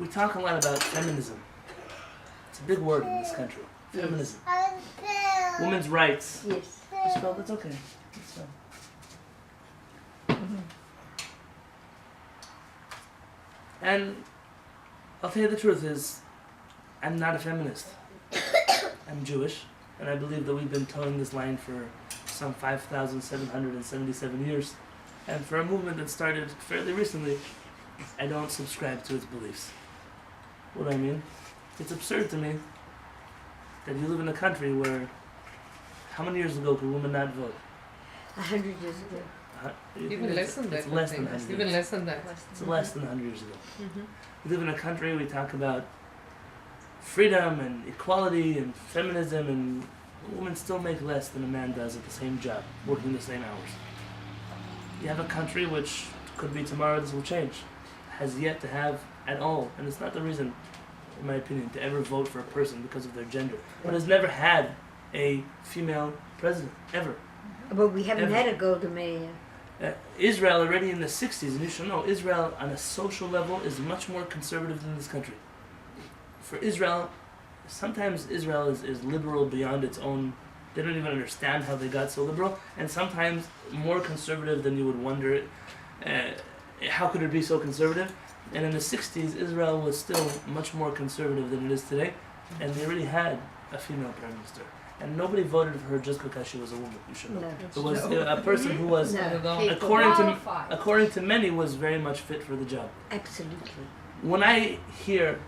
We talk a lot about feminism. It's a big word in this country. Feminism. Women's rights. Yes. You spelled it's okay. It's fine. And I'll tell you the truth is, I'm not a feminist. I'm Jewish, and I believe that we've been towing this line for some 5,777 years. And for a movement that started fairly recently, I don't subscribe to its beliefs. What do I mean? It's absurd to me that you live in a country where, how many years ago could women not vote? 100 years ago. Even less than that. It's less than 100 Even less than that. It's less than 100 years ago. Mm-hmm. We live in a country, we talk about freedom and equality and feminism, and women still make less than a man does at the same job, working the same hours. You have a country which could be tomorrow this will change, has yet to have at all, and it's not the reason, in my opinion, to ever vote for a person because of their gender, but has never had a female president, ever. But we haven't Ever. had a Golda Meir. Israel already in the 60s, and you should know, Israel on a social level is much more conservative than this country. For Israel, sometimes Israel is liberal beyond its own, they don't even understand how they got so liberal, and sometimes more conservative than you would wonder, how could it be so conservative? And in the 60s, Israel was still much more conservative than it is today, and they already had a female prime minister. And nobody voted for her just because she was a woman, you should know. No. It was a person who was, No. according to many, was very much fit for the job. Absolutely. When I hear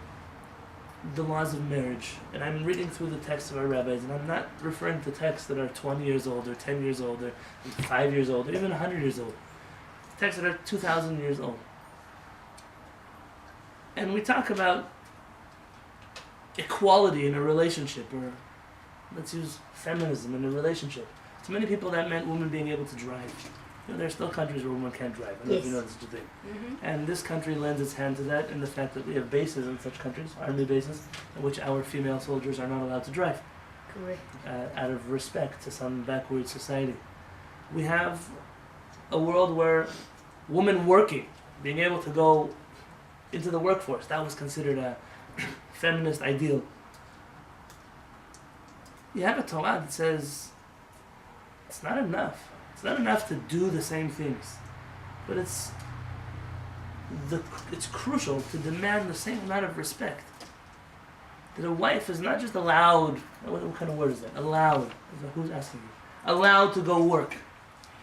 the laws of marriage, and I'm reading through the texts of our rabbis, and I'm not referring to texts that are 20 years old, or 10 years old, or 5 years old, or even 100 years old. Texts that are 2,000 years old. And we talk about equality in a relationship, or let's use feminism in a relationship. To many people that meant women being able to drive. You know, there are still countries where women can't drive. I don't know if you know that's such a thing. Mm-hmm. And this country lends its hand to that in the fact that we have bases in such countries, army bases, in which our female soldiers are not allowed to drive, Correct. out of respect to some backward society. We have a world where women working, being able to go into the workforce, that was considered a feminist ideal. You have a Torah that says it's not enough. It's not enough to do the same things, but it's crucial to demand the same amount of respect. That a wife is not just allowed. What kind of word is that? Allowed. Who's asking you? Allowed to go work.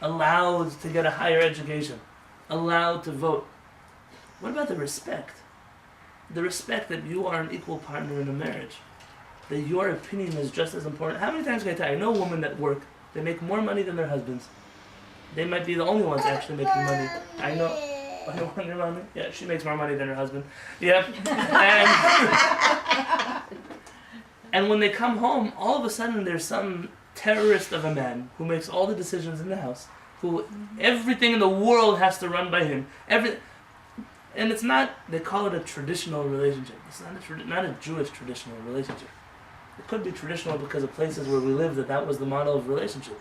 Allowed to get a higher education. Allowed to vote. What about the respect? The respect that you are an equal partner in a marriage. That your opinion is just as important. How many times can I tell you? I know women that work, they make more money than their husbands. They might be the only ones actually making money. I know. Oh, your mommy? Yeah, she makes more money than her husband. Yeah. And when they come home, all of a sudden there's some terrorist of a man who makes all the decisions in the house, who everything in the world has to run by him. And it's not, they call it a traditional relationship. It's not a Jewish traditional relationship. It could be traditional because of places where we live that was the model of relationship.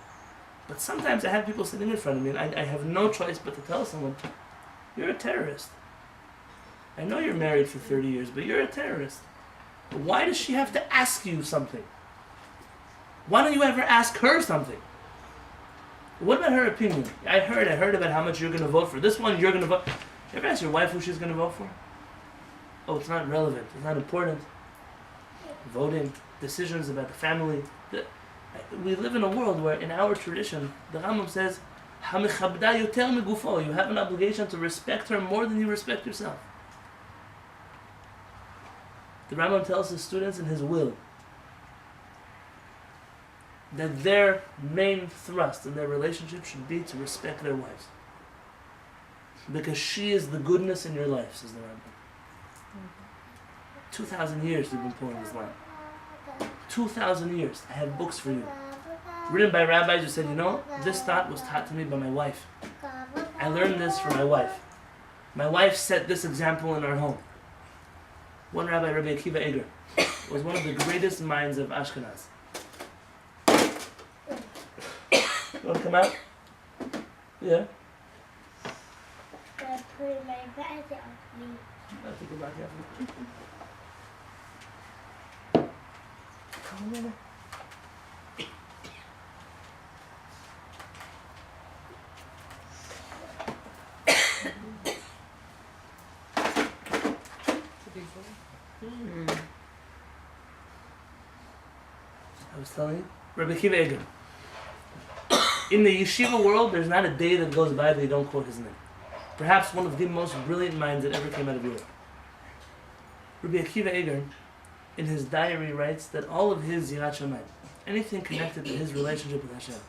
But sometimes I have people sitting in front of me and I have no choice but to tell someone, you're a terrorist. I know you're married for 30 years, but you're a terrorist. Why does she have to ask you something? Why don't you ever ask her something? What about her opinion? I heard about how much you're going to vote for. This one, you're going to vote. You ever ask your wife who she's going to vote for? Oh, it's not relevant. It's not important. Voting, decisions about the family. We live in a world where, in our tradition, the Rambam says, "Hamichabda yoter megufo." You have an obligation to respect her more than you respect yourself. The Rambam tells his students in his will that their main thrust in their relationship should be to respect their wives. Because she is the goodness in your life, says the Rambam. 2,000 years we've been pulling this line. 2,000 years. I have books for you. Written by rabbis who said, you know, this thought was taught to me by my wife. I learned this from my wife. My wife set this example in our home. One rabbi, Rabbi Akiva Eger, was one of the greatest minds of Ashkenaz. You want to come out? Yeah. I'll take it back after. I was telling you, Rabbi Akiva Eger. In the yeshiva world, there's not a day that goes by that they don't quote his name. Perhaps one of the most brilliant minds that ever came out of Europe. Rabbi Akiva Eger, in his diary, writes that all of his HaShamayim, anything connected to his relationship with Hashem,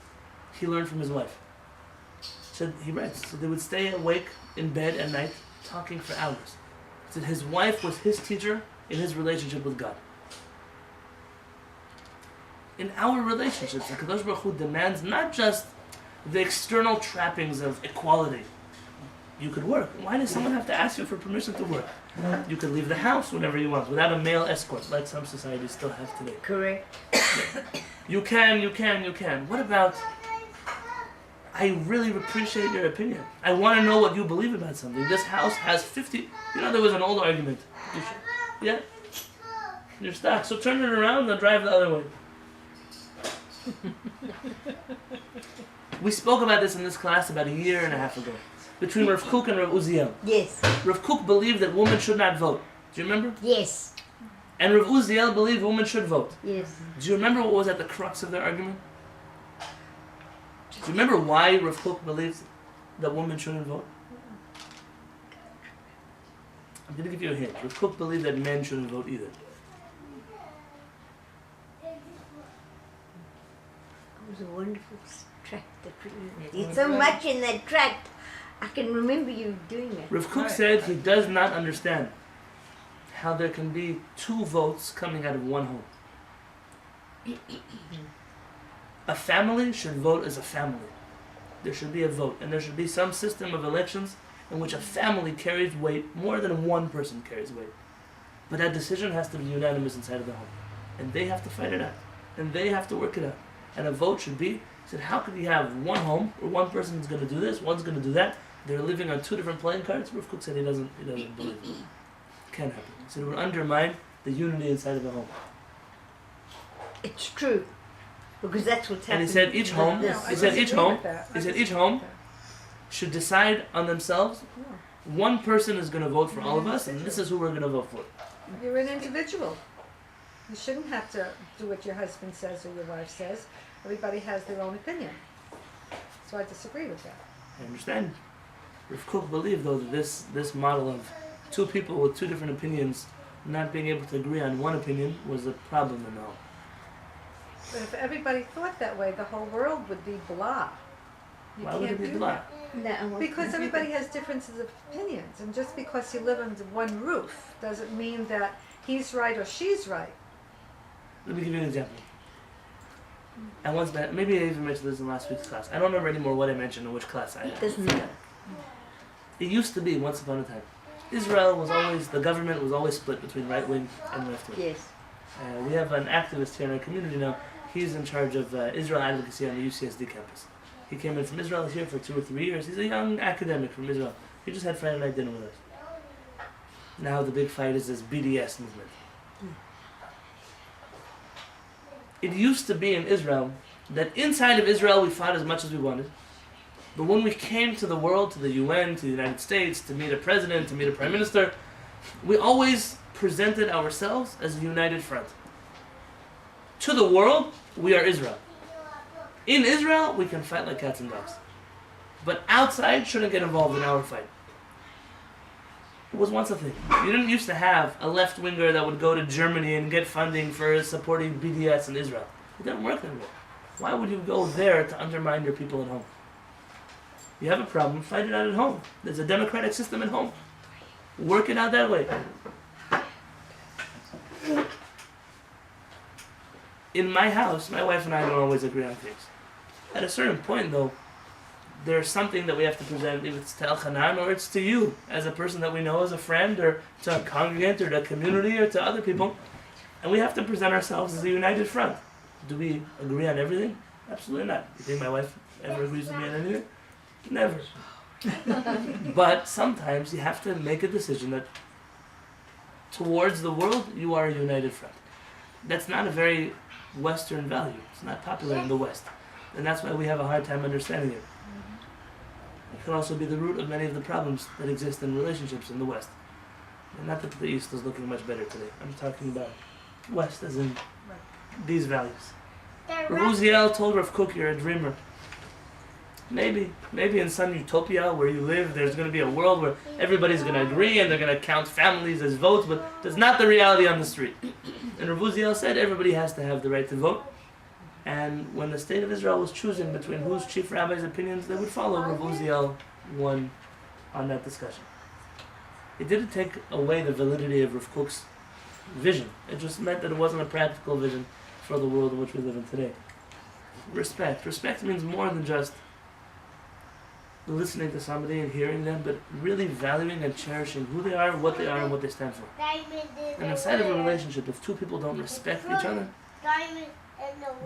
he learned from his wife. So he writes, so they would stay awake in bed at night, talking for hours. He said his wife was his teacher in his relationship with God. In our relationships, the Kadosh Baruch Hu demands not just the external trappings of equality. You could work. Why does someone have to ask you for permission to work? You could leave the house whenever you want, without a male escort, like some societies still have today. Correct. You can. What about, I really appreciate your opinion. I want to know what you believe about something. This house has 50, there was an old argument. Yeah? You're stuck. So turn it around and drive the other way. We spoke about this in this class about a year and a half ago, between Rav Kook and Rav Uziel. Yes. Rav Kook believed that women should not vote. Do you remember? Yes. And Rav Uziel believed women should vote. Yes. Do you remember what was at the crux of their argument? Do you remember why Rav Kook believes that women shouldn't vote? I'm going to give you a hint. Rav Kook believed that men shouldn't vote either. It was a wonderful tract that you did so much in that tract. I can remember you doing it. Rav Kook said he does not understand how there can be two votes coming out of one home. A family should vote as a family. There should be a vote, and there should be some system of elections in which a family carries weight more than one person carries weight. But that decision has to be unanimous inside of the home. And they have to fight it out. And they have to work it out. And a vote should be, he said, how could you have one home where one person is going to do this, one's going to do that? They're living on two different playing cards. Rav Kook said he doesn't believe it. Can't happen. He said it would undermine the unity inside of the home. It's true, because that's what's happening. And he said each home, each home should decide on themselves. One person is going to vote for all of us, and this is who we're going to vote for. You're an individual. You shouldn't have to do what your husband says or your wife says. Everybody has their own opinion. So I disagree with that. I understand. Rav Kook believed, though, that this model of two people with two different opinions not being able to agree on one opinion was a problem in all. But if everybody thought that way, the whole world would be blah. Why would it be blah? No, Because everybody has differences of opinions, and just because you live under one roof doesn't mean that he's right or she's right. Let me give you an example. I once met, maybe I even mentioned this in last week's class. I don't remember anymore what I mentioned in which class I it doesn't matter. It used to be, once upon a time, Israel was always, the government was always split between right wing and left wing. Yes. We have an activist here in our community now. He's in charge of Israel advocacy on the UCSD campus. He came in from Israel, he's here for 2 or 3 years. He's a young academic from Israel. He just had Friday night dinner with us. Now the big fight is this BDS movement. It used to be in Israel that inside of Israel we fought as much as we wanted. But when we came to the world, to the UN, to the United States, to meet a president, to meet a prime minister, we always presented ourselves as a united front. To the world, we are Israel. In Israel, we can fight like cats and dogs. But outside shouldn't get involved in our fight. It was once a thing. You didn't used to have a left-winger that would go to Germany and get funding for supporting BDS in Israel. It didn't work that way. Why would you go there to undermine your people at home? You have a problem, fight it out at home. There's a democratic system at home. Work it out that way. In my house, my wife and I don't always agree on things. At a certain point, though, there's something that we have to present, if it's to Elchanan or it's to you, as a person that we know as a friend, or to a congregant, or to a community, or to other people. And we have to present ourselves as a united front. Do we agree on everything? Absolutely not. You think my wife ever agrees with me on anything? Never. But sometimes you have to make a decision that towards the world you are a united front. That's not a very Western value. It's not popular in the West. And that's why we have a hard time understanding it. It can also be the root of many of the problems that exist in relationships in the West. And not that the East is looking much better today. I'm talking about West as in these values. Rav Uziel told Rav Kook, you're a dreamer. Maybe in some utopia where you live, there's going to be a world where everybody's going to agree and they're going to count families as votes, but that's not the reality on the street. And Rav Uziel said everybody has to have the right to vote. And when the state of Israel was choosing between whose chief rabbi's opinions, they would follow, Rav Uziel won on that discussion. It didn't take away the validity of Rav Kook's vision. It just meant that it wasn't a practical vision for the world in which we live in today. Respect. Respect means more than just listening to somebody and hearing them, but really valuing and cherishing who they are, what they are, and what they stand for. And inside of a relationship, if two people don't respect each other,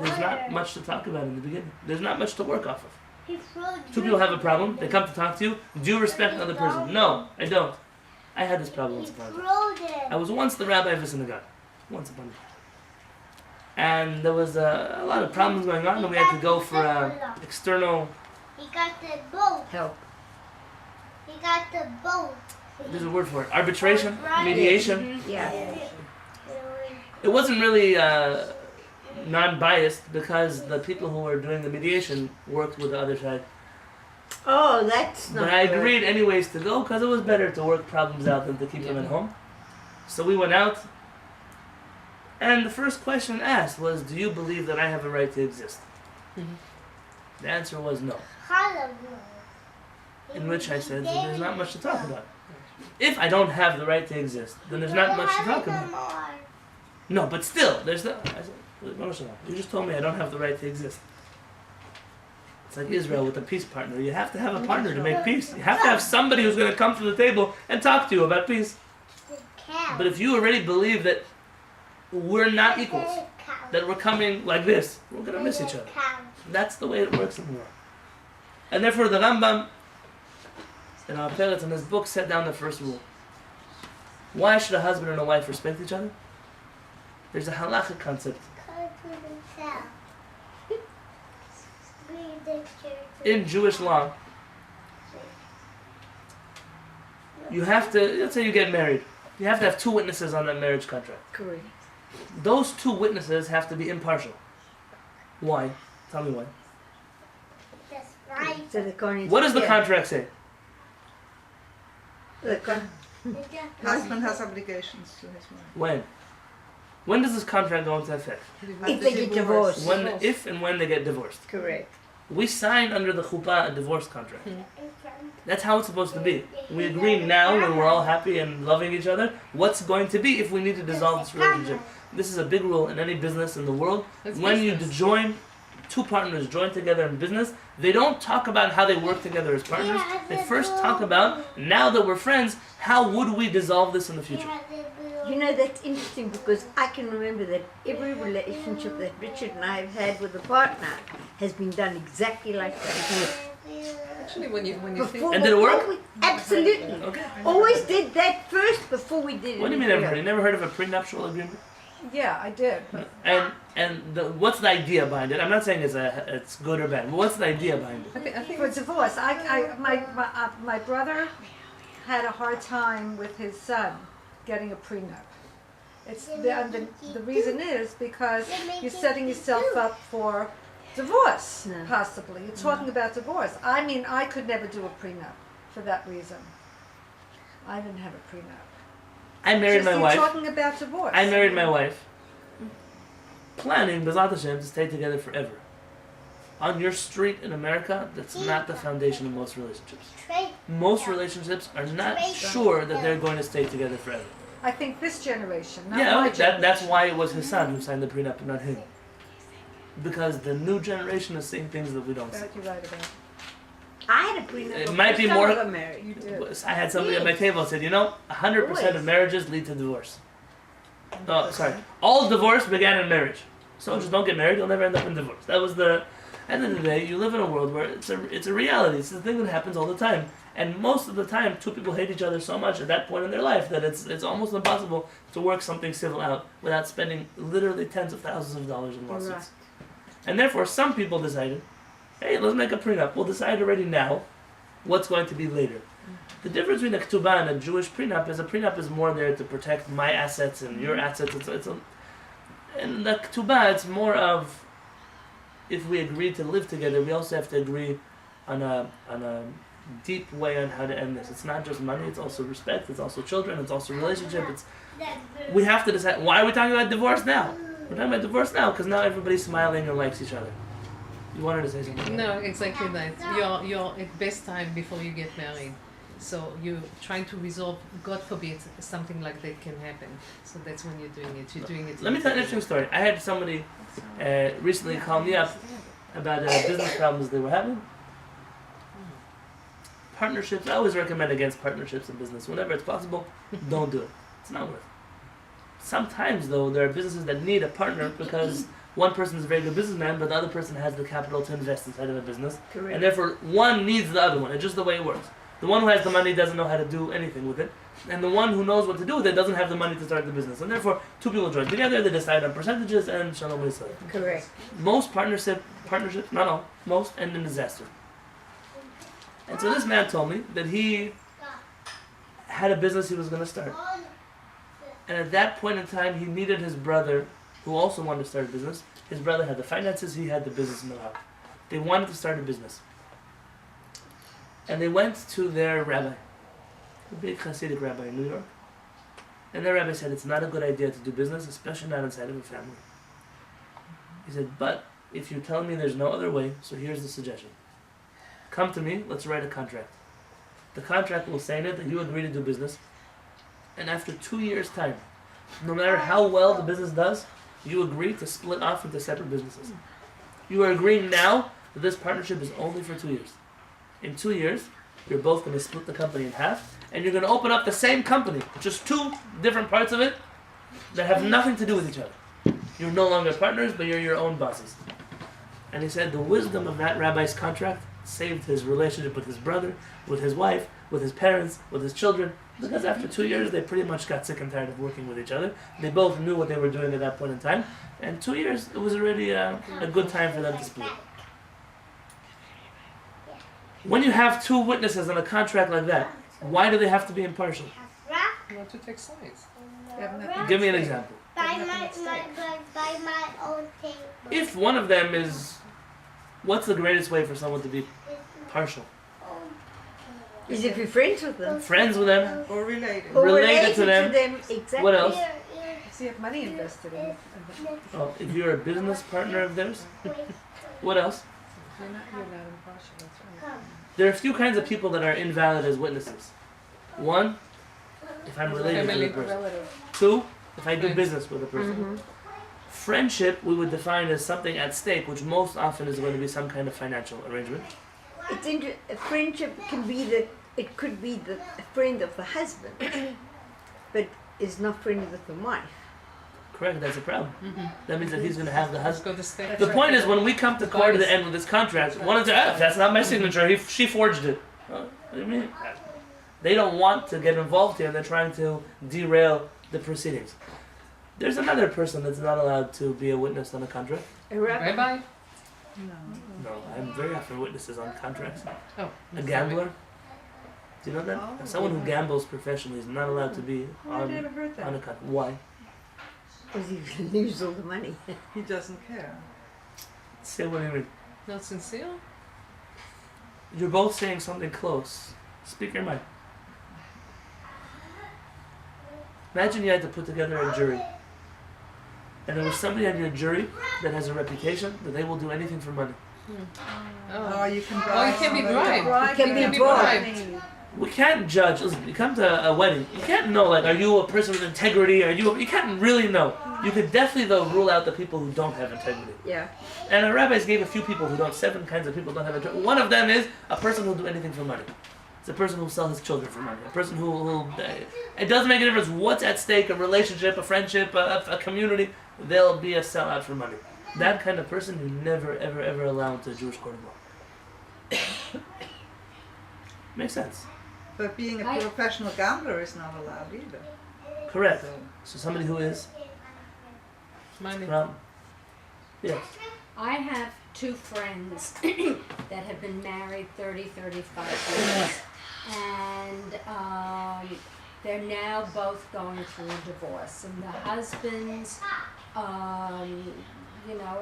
there's not much to talk about in the beginning. There's not much to work off of. Two people have a problem, they come to talk to you. Do you respect another person? No, I don't. I had this problem once upon a time. I was once the rabbi of a synagogue. Once upon a time. And there was a lot of problems going on, and we had to go for external He got the boat. Help. He got the boat. there's a word for it, arbitration, mediation. Yeah. It wasn't really non-biased because the people who were doing the mediation worked with the other side. Oh, that's not But I good. agreed anyways to go because it was better to work problems out than to keep them at home. So we went out, and the first question asked was, do you believe that I have a right to exist? The answer was no. In which I said, then there's not much to talk about. If I don't have the right to exist, then there's not much to talk about. No, but still, there's the. I said, you just told me I don't have the right to exist. It's like Israel with a peace partner. You have to have a partner to make peace. You have to have somebody who's going to come to the table and talk to you about peace. But if you already believe that we're not equals, that we're coming like this, we're going to miss each other. That's the way it works in the world. And therefore the Rambam, in our Peretz, in his book, set down the first rule. Why should a husband and a wife respect each other? There's a halachic concept. In Jewish law, you have to, let's say you get married, you have to have two witnesses on that marriage contract. Correct. Those two witnesses have to be impartial. Why? Tell me why. So the Kohen- What does the contract say? The Kohen- Husband has obligations to his wife. When? When does this contract go into effect? If they get divorced. When, if and when they get divorced. Correct. We signed under the chuppah a divorce contract. That's how it's supposed to be. We agree now when we're all happy and loving each other, what's going to be if we need to dissolve this relationship. This is a big rule in any business in the world. When you join, two partners join together in business, they don't talk about how they work together as partners. They first talk about, now that we're friends, how would we dissolve this in the future? You know, that's interesting because I can remember that every relationship that Richard and I have had with a partner has been done exactly like that. Actually, when you think, And did it work? Absolutely. Okay. Always did that first before we did it. What do you mean never heard? You never heard of a prenuptial agreement? Yeah, I did. But What's the idea behind it? I'm not saying it's good or bad, but what's the idea behind it? I think for divorce, my brother had a hard time with his son getting a prenup. It's the reason is because you're setting yourself up for divorce, No. possibly. You're talking about divorce. I mean, I could never do a prenup for that reason. I didn't have a prenup. I married Just my you're wife. talking about divorce. I married my wife, planning, B'ezrat Hashem, to stay together forever. On your street in America, that's not the foundation of most relationships. Most relationships are not sure that they're going to stay together forever. I think this generation, not Yeah, my okay, generation. that's why it was his son who signed the prenup and not him. Because the new generation is seeing things that we don't see. That you're right about. I had a prenup. It before might be some more- of them married. You did. I had somebody at my table who said, 100% of marriages lead to divorce. Oh, sorry. All divorce began in marriage. So just don't get married, you'll never end up in divorce. That was the... At the end of the day, you live in a world where it's a reality. It's the thing that happens all the time. And most of the time, two people hate each other so much at that point in their life that it's almost impossible to work something civil out without spending literally tens of thousands of dollars in lawsuits. Right. And therefore, some people decided, hey, let's make a prenup. We'll decide already now what's going to be later. The difference between a ketubah and a Jewish prenup is a prenup is more there to protect my assets and your assets. And the ketubah, it's more of, if we agree to live together, we also have to agree on a deep way on how to end this. It's not just money, it's also respect, it's also children, it's also relationship. We have to decide. Why are we talking about divorce now? We're talking about divorce now because now everybody's smiling and likes each other. You wanted to say something? No, exactly that. You're at best time before you get married. So you're trying to resolve, God forbid, something like that can happen. So that's when you're doing it. You're doing it. Let me tell you an interesting story. I had somebody recently call me up about business problems they were having. Partnerships, I always recommend against partnerships in business. Whenever it's possible, don't do it. It's not worth it. Sometimes, though, there are businesses that need a partner because one person is a very good businessman, but the other person has the capital to invest inside of the business. Correct. And therefore, one needs the other one. It's just the way it works. The one who has the money doesn't know how to do anything with it. And the one who knows what to do with it doesn't have the money to start the business. And therefore, two people join together, they decide on percentages, and shalom Yisrael. Correct. Most partnerships, not all, most end in disaster. And so this man told me that he had a business he was going to start. And at that point in time, he needed his brother, who also wanted to start a business. His brother had the finances, he had the business know-how. They wanted to start a business. And they went to their rabbi, a big Hasidic rabbi in New York. And their rabbi said, it's not a good idea to do business, especially not inside of a family. He said, but if you tell me there's no other way, so here's the suggestion. Come to me, let's write a contract. The contract will say in it that you agree to do business. And after 2 years' time, no matter how well the business does, you agree to split off into separate businesses. You are agreeing now that this partnership is only for 2 years. In 2 years, you're both going to split the company in half, and you're going to open up the same company, just two different parts of it that have nothing to do with each other. You're no longer partners, but you're your own bosses. And he said the wisdom of that rabbi's contract saved his relationship with his brother, with his wife, with his parents, with his children, because after 2 years they pretty much got sick and tired of working with each other. They both knew what they were doing at that point in time, and 2 years it was already a good time for them to split. When you have two witnesses on a contract like that, why do they have to be impartial? Not to take sides. Give me an example. By my own table. If one of them is, what's the greatest way for someone to be partial? Is if you're friends with them. Friends with them, Or related. Or Related to them. Exactly. What else? So you have money invested in it. Oh, if you're a business partner of theirs, what else? You're not impartial, that's right. There are a few kinds of people that are invalid as witnesses. One, if I'm related to Family the person. Relative. Two, if I do Friends. business with a person. Friendship we would define as something at stake, which most often is going to be some kind of financial arrangement. It's a friendship can be that it could be the friend of the husband, but is not friend with the wife. Correct, that's a problem. That means that he's going to have the Let's husband. go to step. The point is, when we come to court at the end with this contract, one of the that's not my signature. She forged it. What do you mean? They don't want to get involved here, and they're trying to derail the proceedings. There's another person that's not allowed to be a witness on a contract. A rabbi. Bye-bye. No, I'm very often witnesses on contracts. Oh. A gambler. Do you know that? Someone who gambles professionally is not allowed to be Oh, I on never heard a that. contract. Why? Because he lose all the money. He doesn't care. Say what you mean. Not sincere? You're both saying something close. Speak your mind. Imagine you had to put together a jury. And there was somebody on your jury that has a reputation that they will do anything for money. Oh, you can Oh, bribe you can be somebody. bribed. Can You be can be bribed. bribed. We can't judge. Listen, you come to a wedding. You can't know, like, are you a person with integrity? You can't really know. You could definitely, though, rule out the people who don't have integrity. Yeah. And our rabbis gave a few people who don't, 7 kinds of people who don't have integrity. One of them is a person who'll do anything for money. It's a person who'll sell his children for money. A person who it doesn't make a difference what's at stake, a relationship, a friendship, a community. They'll be a sellout for money. That kind of person you never, ever, ever allow into a Jewish court of law. Makes sense. But being a professional gambler is not allowed either. Correct. So somebody who is Money. yes. I have two friends that have been married 30, 35 years. And they're now both going through a divorce. And the husbands, are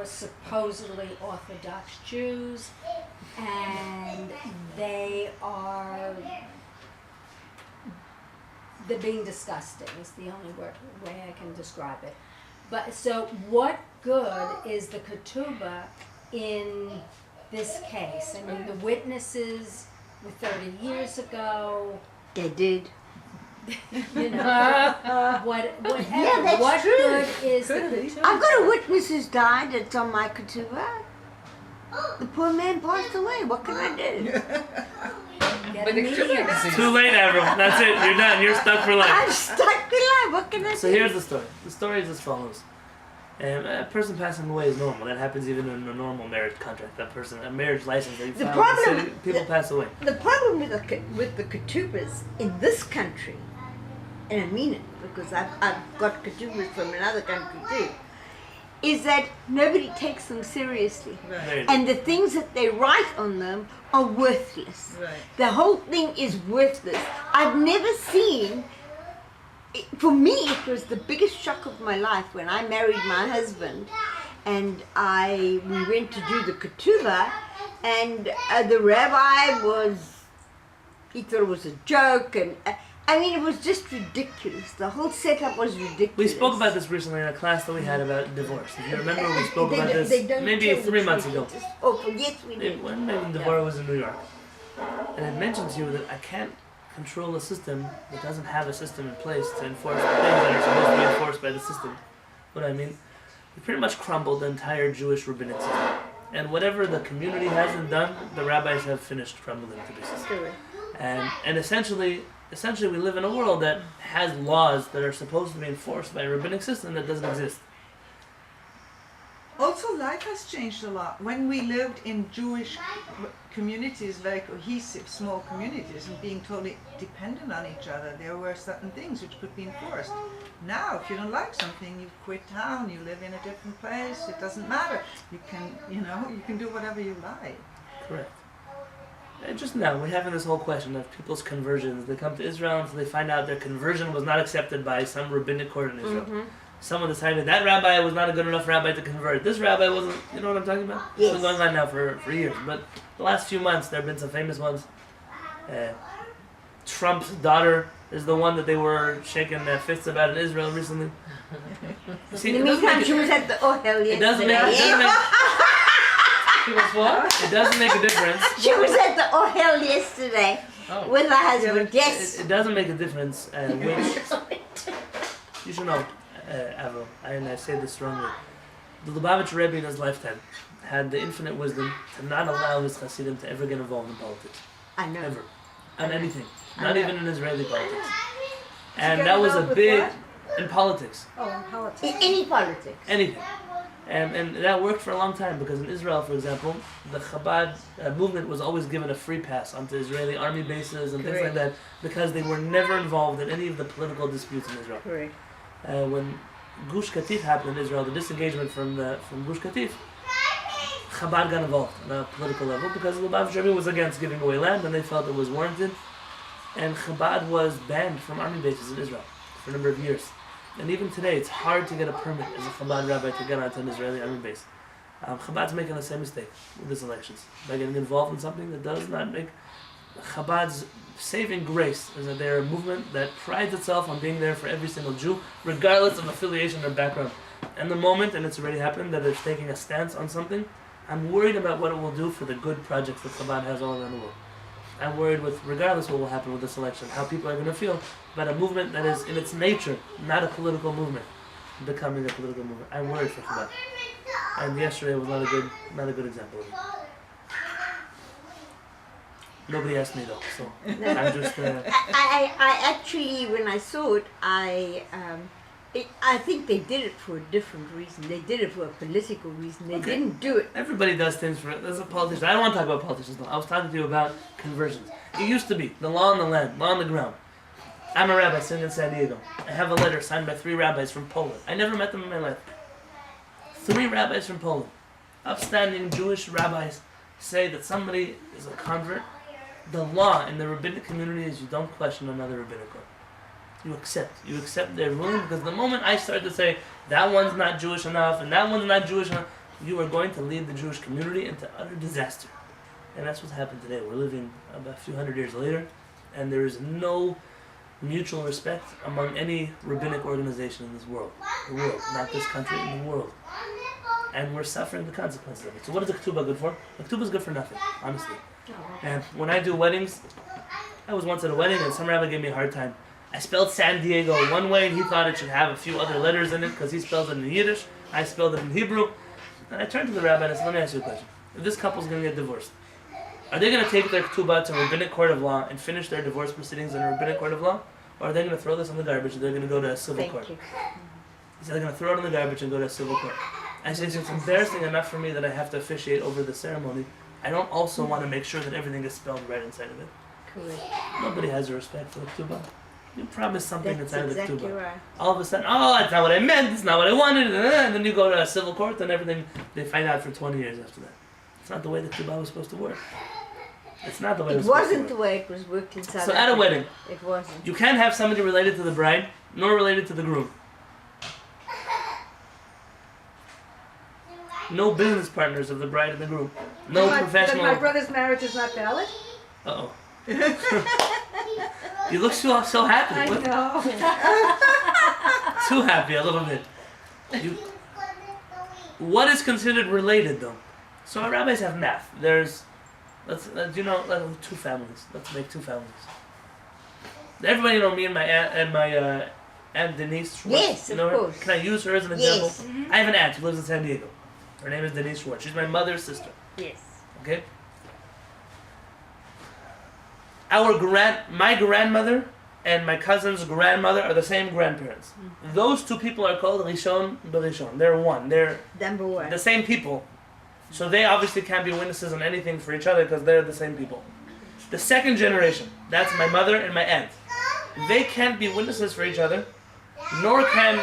supposedly Orthodox Jews. And they're being disgusting is the only way I can describe it. But so what good is the ketubah in this case? I mean, the witnesses were 30 years ago. They did. Whatever. Yeah, that's what true. good is the ketubah? I've got a witness who's died. It's on my ketubah. The poor man passed away. What can I do? Get But a the medium. ketubah exists. Too late, Avril. That's it. You're done. You're stuck for life. I'm stuck in life. What can I So do? here's the story. The story is as follows. A person passing away is normal. That happens even in a normal marriage contract. A marriage license that you The file with the problem- city, people pass away. The problem with the ketubas in this country, and I mean it because I've got ketubas from another country too, is that nobody takes them seriously. There you go. And the things that they write on them are worthless. Right. The whole thing is worthless. I've never seen. For me, it was the biggest shock of my life when I married my husband, and we went to do the ketubah, and the rabbi he thought it was a joke, and I mean, it was just ridiculous. The whole setup was ridiculous. We spoke about this recently in a class that we had about divorce. If you remember, we spoke They about don't- this they don't maybe tell the 3 months truth. ago. Oh, yes, we did. When Devorah was in New York. And I mentioned to you that I can't control a system that doesn't have a system in place to enforce the things that are supposed to be enforced by the system. What I mean? We pretty much crumbled the entire Jewish rabbinic system. And whatever the community hasn't done, the rabbis have finished crumbling to pieces. Correct. And essentially we live in a world that has laws that are supposed to be enforced by a rabbinic system that doesn't exist. Also, life has changed a lot. When we lived in Jewish communities, very cohesive, small communities, and being totally dependent on each other, there were certain things which could be enforced. Now, if you don't like something, you quit town, you live in a different place, it doesn't matter. You can do whatever you like. Correct. And just now, we're having this whole question of people's conversions. They come to Israel until they find out their conversion was not accepted by some rabbinic court in Israel. Mm-hmm. Someone decided that rabbi was not a good enough rabbi to convert. This rabbi wasn't, you know what I'm talking about? Yes. It's been going on now for years. But the last few months, there have been some famous ones. Trump's daughter is the one that they were shaking their fists about in Israel recently. See, In the meantime, she was at the Ohel it doesn't yesterday. make She was what? it doesn't make a difference. She was at the Ohel yesterday Oh. with her husband. Yes. It doesn't make a difference which you should know, Avril, and I say this strongly. The Lubavitch Rebbe in his lifetime had the infinite wisdom to not allow his Hasidim to ever get involved in politics. I know. Ever. On anything. I Not know. even in Israeli politics. Get And that was a involved with big, what? in politics, Oh, in politics. In any politics. anything. And that worked for a long time because in Israel, for example, the Chabad movement was always given a free pass onto Israeli army bases and things like that because they were never involved in any of the political disputes in Israel. Correct. When Gush Katif happened in Israel, the disengagement from Gush Katif, Chabad got involved on a political level because the Lubavitch Rebbe was against giving away land and they felt it was warranted. And Chabad was banned from army bases in Israel for a number of years. And even today, it's hard to get a permit as a Chabad rabbi to get onto an Israeli army base. Chabad's making the same mistake with these elections by getting involved in something that does not make Chabad's saving grace is that they're a movement that prides itself on being there for every single Jew, regardless of affiliation or background. And the moment, and it's already happened, that they're taking a stance on something, I'm worried about what it will do for the good projects that Chabad has all around the world. I'm worried with, regardless what will happen with this election, how people are going to feel about a movement that is in its nature not a political movement, becoming a political movement. I'm worried for Chabad. And yesterday was not a good example of it. Nobody asked me though, so I'm just. I actually, when I saw it, I I think they did it for a different reason. They did it for a political reason. They Okay. didn't do it. Everybody does things for it. There's a politician. I don't want to talk about politicians though. I was talking to you about conversions. It used to be the law on the land, law on the ground. I'm a rabbi sitting in San Diego. I have a letter signed by 3 rabbis from Poland. I never met them in my life. 3 rabbis from Poland. Upstanding Jewish rabbis say that somebody is a convert. The law in the rabbinic community is you don't question another rabbinic court. You accept their ruling, because the moment I start to say that one's not Jewish enough and that one's not Jewish enough, you are going to lead the Jewish community into utter disaster. And that's what's happened today. We're living about a few hundred years later, and there is no mutual respect among any rabbinic organization in this world. The world, not this country, in the world. And we're suffering the consequences of it. So what is the ketubah good for? The ketubah is good for nothing, honestly. And when I do weddings, I was once at a wedding and some rabbi gave me a hard time. I spelled San Diego one way and he thought it should have a few other letters in it because he spelled it in Yiddish. I spelled it in Hebrew. And I turned to the rabbi and I said, let me ask you a question. If this couple's going to get divorced, are they going to take their ketubah to a rabbinic court of law and finish their divorce proceedings in a rabbinic court of law? Or are they going to throw this in the garbage and they're going to go to a civil court? You. He said they're going to throw it in the garbage and go to a civil court. I said, it's embarrassing enough for me that I have to officiate over the ceremony. I don't also want to make sure that everything is spelled right inside of it. Correct. Nobody has a respect for the ketubah. You promise something That's inside exactly of the ketubah. right. All of a sudden, oh, that's not what I meant, that's not what I wanted, and then you go to a civil court and everything, they find out for 20 years after that. It's not the way the ketubah was supposed to work. It's not the way it It was supposed wasn't to the work. way it was worked in South So Africa. at a wedding, It wasn't. you can't have somebody related to the bride, nor related to the groom. No business partners of the bride and the groom. No professional. Then my brother's marriage is not valid? Uh-oh. You look so happy. I What? know. Too happy, a little bit. What is considered related, though? So our rabbis have math. There's, let's 2 families. Let's make 2 families. Everybody know me and my aunt Denise Schwartz. Yes, You of know her? course. Can I use her as an example? Yes. I have an aunt who lives in San Diego. Her name is Denise Schwartz. She's my mother's sister. Yes. Okay. My grandmother and my cousin's grandmother are the same grandparents. Mm-hmm. Those 2 people are called Rishon B'Rishon. They're one. They're Number one. the same people. So they obviously can't be witnesses on anything for each other because they're the same people. The second generation, that's my mother and my aunt. They can't be witnesses for each other, nor can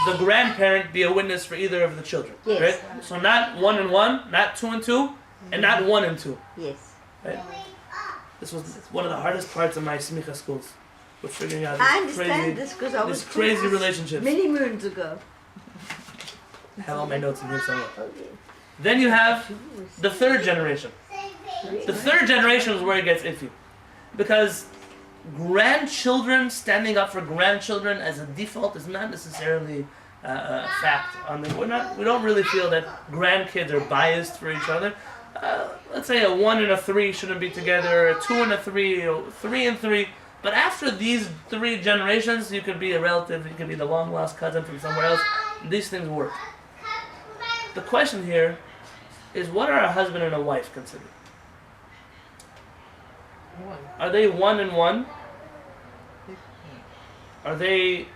the grandparent be a witness for either of the children. Yes. Right? So not 1 and 1, not 2 and 2, and not 1 and 2. Yes. Right? This was one of the hardest parts of my smicha schools, was figuring out I these understand this because I was these crazy curious relationships. many moons ago. I have all my notes in here somewhere. Okay. Then you have the 3rd generation. The 3rd generation is where it gets iffy, because grandchildren standing up for grandchildren as a default is not necessarily a fact. We don't really feel that grandkids are biased for each other. Let's say a 1 and a 3 shouldn't be together, a 2 and a 3, or 3 and 3. But after these 3 generations, you could be a relative, you could be the long lost cousin from somewhere else. These things work. The question here is, what are a husband and a wife considered? One. Are they 1 and 1? Are they...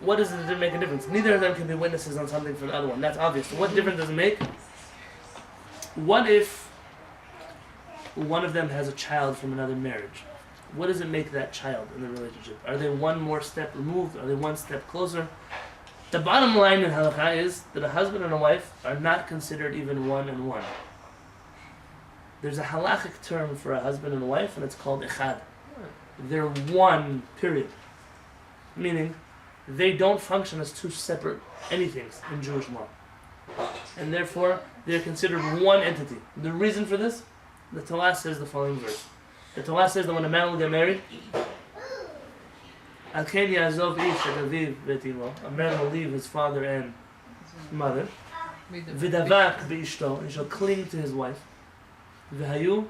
What does it make a difference? Neither of them can be witnesses on something for the other one. That's obvious. So what difference does it make? What if one of them has a child from another marriage? What does it make that child in the relationship? Are they one more step removed? Are they one step closer? The bottom line in halakha is that a husband and a wife are not considered even 1 and 1. There's a halachic term for a husband and a wife, and it's called echad. They're one, period. Meaning, they don't function as 2 separate anythings in Jewish law. And therefore, they're considered one entity. The reason for this? The Torah says the following verse. The Torah says that when a man will get married, Al ken ya'azov ish et aviv v'et imo. A man will leave his father and mother. V'davak b'ishto. He shall cling to his wife. V'hayu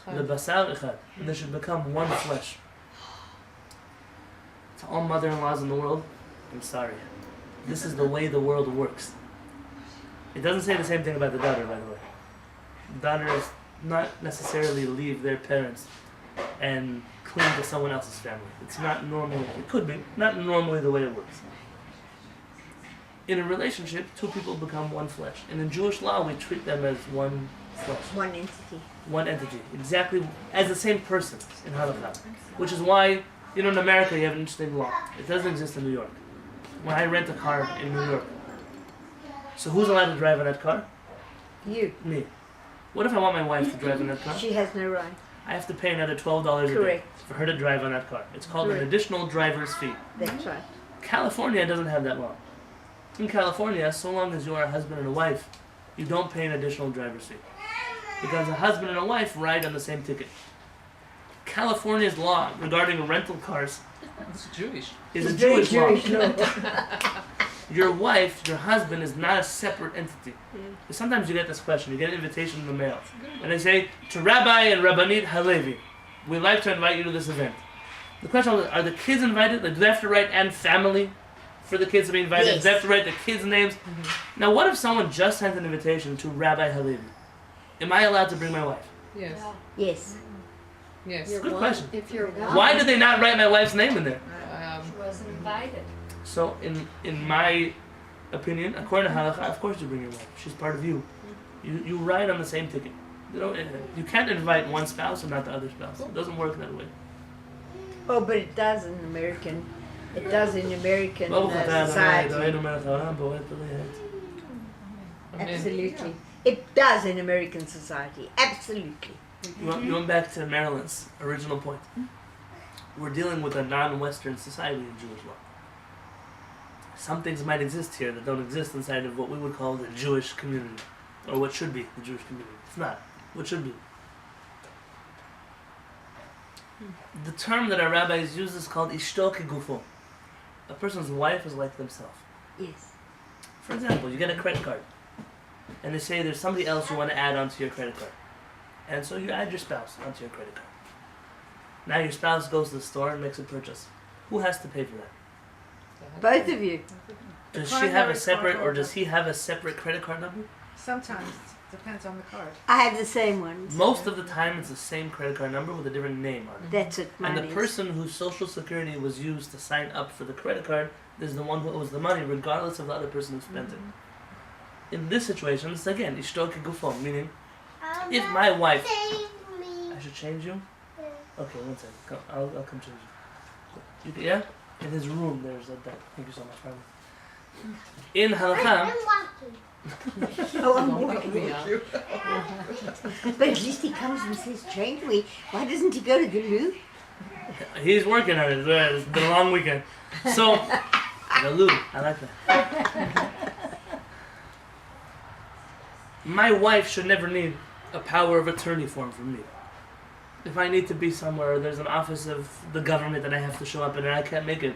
lebasar echad. And they should become one flesh. To all mother-in-laws in the world, I'm sorry. This is the way the world works. It doesn't say the same thing about the daughter, by the way. Daughters not necessarily leave their parents and cling to someone else's family. It's not normally, it could be, not normally the way it works. In a relationship, two people become one flesh. And in Jewish law, we treat them as one flesh. One entity. One entity. Exactly as the same person in halakha. Which is why, in America, you have an interesting law. It doesn't exist in New York. When I rent a car in New York, so who's allowed to drive in that car? You. Me. What if I want my wife to drive in that car? She has no right. I have to pay another $12 a day Correct. for her to drive on that car. It's called an Correct. additional driver's fee. That's right. California doesn't have that law. In California, so long as you are a husband and a wife, you don't pay an additional driver's fee. Because a husband and a wife ride on the same ticket. California's law regarding rental cars It's Jewish. is a It's very Jewish law. law. Your wife, your husband, is not a separate entity. Sometimes you get this question. You get an invitation in the mail. And they say, to Rabbi and Rabbanit Halevy, we'd like to invite you to this event. The question is, are the kids invited? Like, do they have to write and family for the kids to be invited? Yes. Do they have to write the kids' names? Now, what if someone just sent an invitation to Rabbi Halevy? Am I allowed to bring my wife? Yes. Yes. Yes. Good question. If you're Why did they not write my wife's name in there? She wasn't invited. So, in my opinion, according to halakha, of course you bring your wife. She's part of you. You ride on the same ticket. You can't invite one spouse and not the other spouse. It doesn't work that way. Oh, but it does in American. It does in American Amen. society. Absolutely. It does in American society. Absolutely. Going back to Marilyn's original point, we're dealing with a non-Western society in Jewish law. Some things might exist here that don't exist inside of what we would call the Jewish community, or what should be the Jewish community. It's not. What should be. The term that our rabbis use is called ishto kegufo. A person's wife is like themselves. Yes. For example, you get a credit card, and they say there's somebody else you want to add onto your credit card. And so you add your spouse onto your credit card. Now your spouse goes to the store and makes a purchase. Who has to pay for that? Both of you. Does she have a separate, or does he have a separate credit card number? Sometimes depends on the card. I have the same ones. Most of the time it's the same credit card number with a different name on it. That's it. Mine And the is. person whose social security was used to sign up for the credit card is the one who owes the money, regardless of the other person who spent it. In this situation, it's again, ishto kegufo, meaning, if my wife... I should change you? Okay, one second. Come, I'll come change you. Yeah? In his room, there's that. Thank you so much, Robert. In halakha, Oh, I'm walking. Yeah. But at least he comes and says, change me. Why doesn't he go to the loo? he's working on it. It's been a long weekend. So, the loo, I like that. My wife should never need a power of attorney form from me. If I need to be somewhere, there's an office of the government that I have to show up in and I can't make it.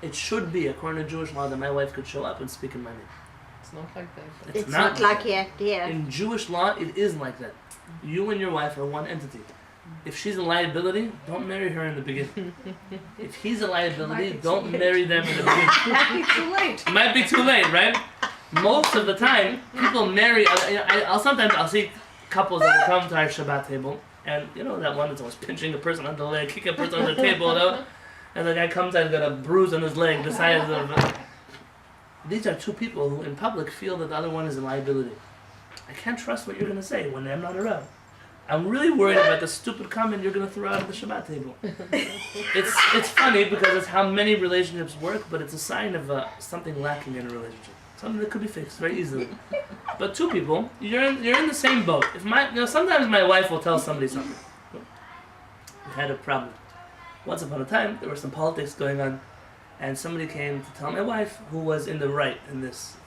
It should be, according to Jewish law, that my wife could show up and speak in my name. It's not like that. It's not like here. In Jewish law, it is like that. You and your wife are one entity. If she's a liability, don't marry her in the beginning. If he's a liability, don't marry them in the beginning. Might be too late. It might be too late, right? Most of the time, people marry. Sometimes I'll see couples that will come to our Shabbat table, and you know that one that's always pinching a person on the leg, kicking a person on the table, and the guy comes out and got a bruise on his leg the size of. These are two people who, in public, feel that the other one is a liability. I can't trust what you're going to say when I'm not around. I'm really worried about the stupid comment you're going to throw out at the Shabbat table. It's funny because it's how many relationships work, but it's a sign of something lacking in a relationship. Something that could be fixed very easily. But two people, you're in the same boat. Sometimes my wife will tell somebody something. We had a problem. Once upon a time, there was some politics going on, and somebody came to tell my wife, who was in the right in this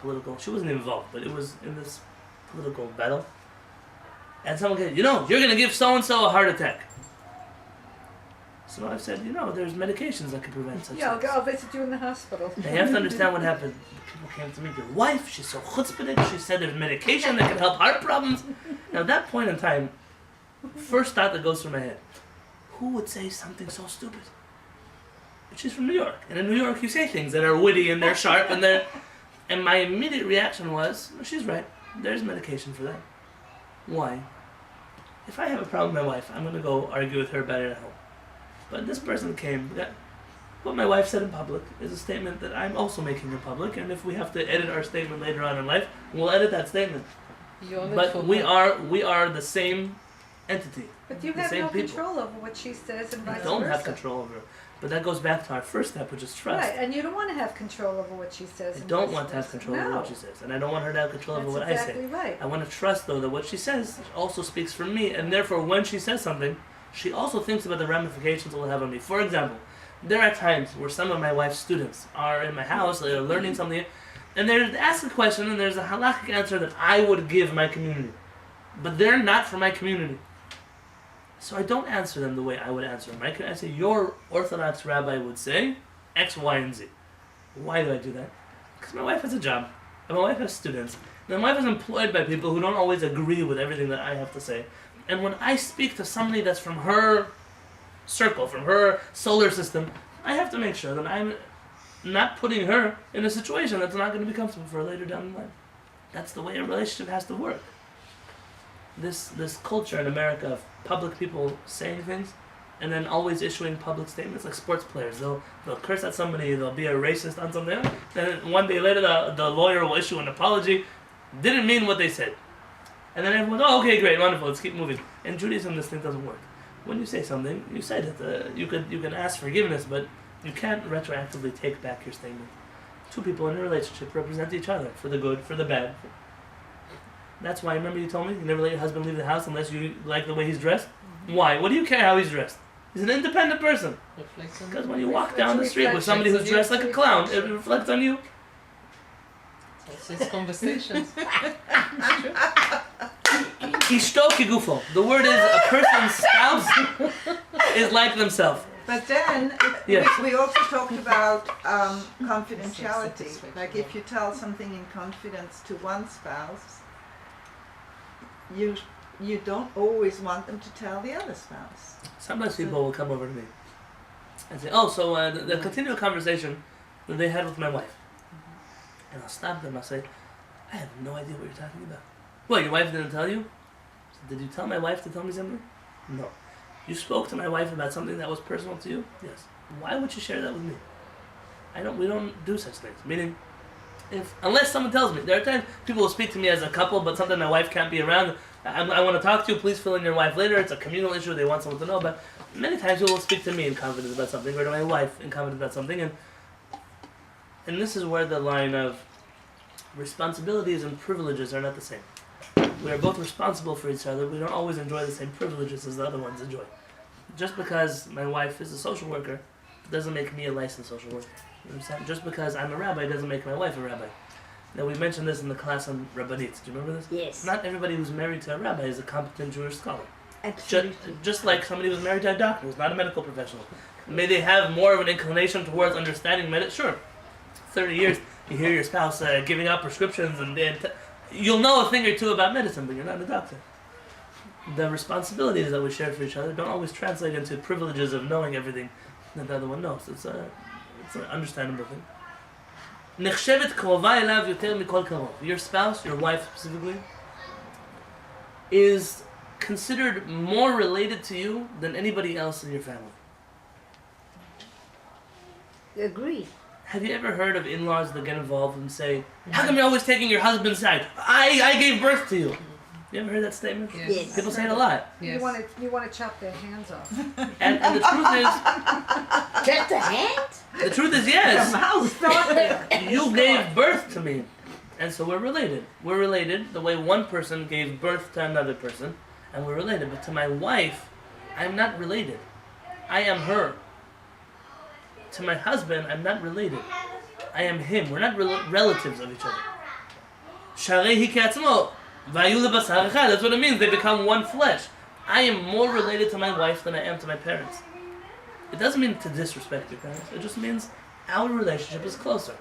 political. She wasn't involved, but it was in this political battle. And someone came, you're going to give so and so a heart attack. So I've said, there's medications that can prevent such Yeah, things. I'll visit you in the hospital. They have to understand what happened. People came to me, your wife, she's so chutzpahdik, she said there's medication that can help heart problems. Now at that point in time, first thought that goes through my head, who would say something so stupid? But she's from New York, and in New York you say things that are witty and they're sharp and my immediate reaction was, well, she's right, there's medication for that. Why? If I have a problem with my wife, I'm going to go argue with her about it at home. But this person came, what my wife said in public is a statement that I'm also making in public, and if we have to edit our statement later on in life, we'll edit that statement. But we are the same entity. But you the have same no people. control over what she says and I vice don't versa. have control over it. But that goes back to our first step, which is trust. Right, and you don't want to have control over what she says. I and don't vice want to have versa. control over what she says, and I don't want her to have control over what That's I say. exactly right. I want to trust, though, that what she says also speaks for me, and therefore, when she says something, she also thinks about the ramifications it will have on me. For example, there are times where some of my wife's students are in my house, they're learning something, and they ask a question, and there's a halakhic answer that I would give my community, but they're not for my community. So I don't answer them the way I would answer them. I say, your Orthodox rabbi would say X, Y, and Z. Why do I do that? Because my wife has a job, and my wife has students, and my wife is employed by people who don't always agree with everything that I have to say. And when I speak to somebody that's from her circle, from her solar system, I have to make sure that I'm not putting her in a situation that's not going to be comfortable for her later down the line. That's the way a relationship has to work. This culture in America of public people saying things and then always issuing public statements, like sports players. They'll curse at somebody, they'll be a racist on something, then one day later the lawyer will issue an apology. Didn't mean what they said. And then everyone's, oh, okay, great, wonderful, let's keep moving. In Judaism, this thing doesn't work. When you say something, you said it. You can ask forgiveness, but you can't retroactively take back your statement. Two people in a relationship represent each other, for the good, for the bad. That's why, remember you told me, you never let your husband leave the house unless you like the way he's dressed? Why? What do you care how he's dressed? He's an independent person. Because when you walk down the street with somebody who's dressed like a clown, it reflects on you. It's conversations. Ishto kigufo. The word is a person's spouse is like themselves. But then Yes. we also talked about confidentiality. Like if you tell something in confidence to one spouse, you don't always want them to tell the other spouse. Sometimes people will come over to me and say, oh, so the continual conversation that they had with my wife. And I'll stop them, I'll say, I have no idea what you're talking about. What, your wife didn't tell you? So, did you tell my wife to tell me something? No. You spoke to my wife about something that was personal to you? Yes. Why would you share that with me? We don't do such things. Meaning, unless someone tells me. There are times people will speak to me as a couple, but something my wife can't be around. I want to talk to you, please fill in your wife later. It's a communal issue, they want someone to know about. Many times people will speak to me in confidence about something, or to my wife in confidence about something, and this is where the line of responsibilities and privileges are not the same. We are both responsible for each other, we don't always enjoy the same privileges as the other ones enjoy. Just because my wife is a social worker, doesn't make me a licensed social worker. You understand? Just because I'm a rabbi doesn't make my wife a rabbi. Now, we mentioned this in the class on Rabbanit. Do you remember this? Yes. Not everybody who's married to a rabbi is a competent Jewish scholar. Absolutely. Just like somebody who's married to a doctor who's not a medical professional. May they have more of an inclination towards understanding medicine? Sure. 30 years, you hear your spouse giving out prescriptions, and you'll know a thing or two about medicine, but you're not a doctor. The responsibilities that we share for each other don't always translate into privileges of knowing everything that the other one knows. It's an understandable thing. נחשבת קרובה אליו יותר מכל קרוב. Your spouse, your wife specifically, is considered more related to you than anybody else in your family. Agreed. Have you ever heard of in-laws that get involved and say, how come you're always taking your husband's side? I gave birth to you. You ever heard that statement? Yes. People say it a lot. Yes. You want to chop their hands off. And the truth is, Just the hand? the truth is yes. Start there. You gave birth to me. And so we're related. We're related the way one person gave birth to another person, and we're related. But to my wife, I'm not related. I am her. To my husband, I'm not related. I am him. We're not relatives of each other. Sharei hi ke'atzmo, v'hayu lebasar echad. That's what it means. They become one flesh. I am more related to my wife than I am to my parents. It doesn't mean to disrespect your parents. It just means our relationship is closer.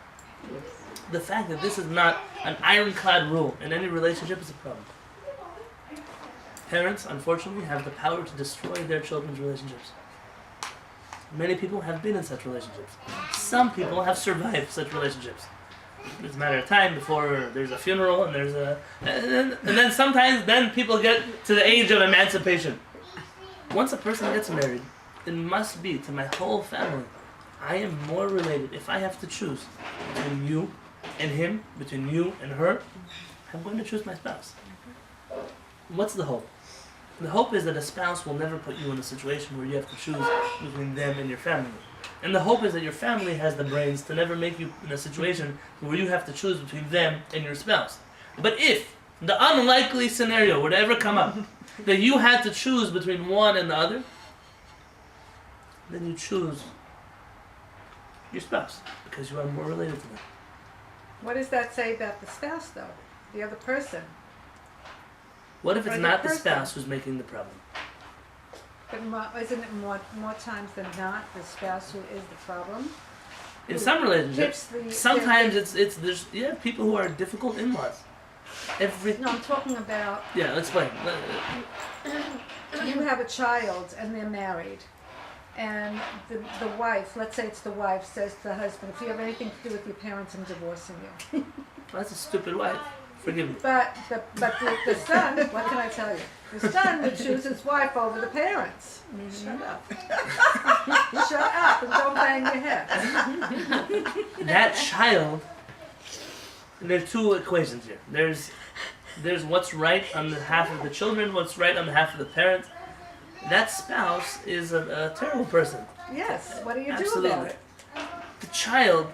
The fact that this is not an ironclad rule in any relationship is a problem. Parents, unfortunately, have the power to destroy their children's relationships. Many people have been in such relationships. Some people have survived such relationships. It's a matter of time before there's a funeral and then sometimes people get to the age of emancipation. Once a person gets married, it must be to my whole family I am more related. If I have to choose between you and him, between you and her, I'm going to choose my spouse. What's the hope? The hope is that a spouse will never put you in a situation where you have to choose between them and your family. And the hope is that your family has the brains to never make you in a situation where you have to choose between them and your spouse. But if the unlikely scenario would ever come up that you had to choose between one and the other, then you choose your spouse because you are more related to them. What does that say about the spouse, though? The other person? What if Or it's the not the person. spouse who's making the problem? But isn't it more times than not the spouse who is the problem? In some relationships, Tips the- sometimes there's people who are difficult in-laws. No, I'm talking about Yeah, explain. you have a child and they're married. And the wife, let's say it's the wife, says to the husband, if you have anything to do with your parents, I'm divorcing you. That's a stupid wife. Forgive me. But the son, what can I tell you? The son would choose his wife over the parents. Shut up. Shut up and don't bang your head. That child. There are two equations here. There's what's right on the half of the children, what's right on the half of the parents. That spouse is a terrible person. Yes, what do you Absolutely. do about it? The child.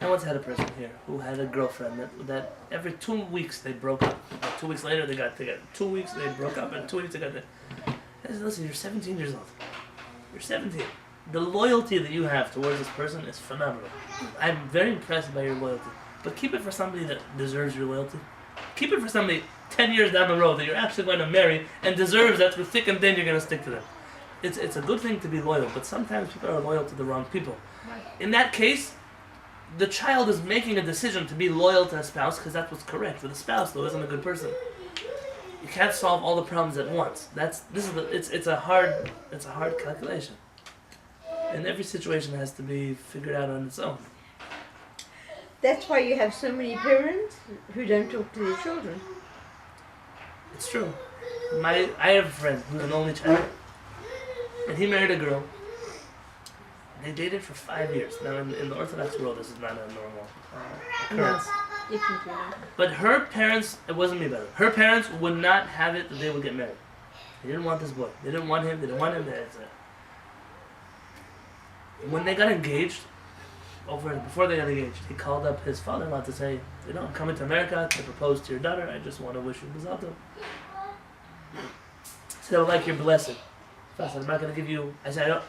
I once had a person here who had a girlfriend that every 2 weeks they broke up. Like 2 weeks later they got together. 2 weeks they broke up, and 2 weeks they got together. I said, listen, you're 17 years old. You're 17. The loyalty that you have towards this person is phenomenal. I'm very impressed by your loyalty. But keep it for somebody that deserves your loyalty. Keep it for somebody 10 years down the road that you're actually going to marry and deserves that through thick and thin you're going to stick to them. It's a good thing to be loyal, but sometimes people are loyal to the wrong people. Right. In that case, the child is making a decision to be loyal to a spouse because that's what's correct. But the spouse, though, isn't a good person. You can't solve all the problems at once. It's a hard calculation, and every situation has to be figured out on its own. That's why you have so many parents who don't talk to their children. It's true. I have a friend who's an only child, and he married a girl. They dated for 5 years. Now, in the Orthodox world, this is not a normal occurrence. Definitely not. But her parents, it wasn't me, by the way. Her parents would not have it that they would get married. They didn't want this boy. They didn't want him. They didn't want him. When they got engaged, before they got engaged, he called up his father-in-law to say, I'm coming to America to propose to your daughter. I just want to wish you Mazal Tov. He said, I would like your blessing. So I said, I'm not going to give you. I said,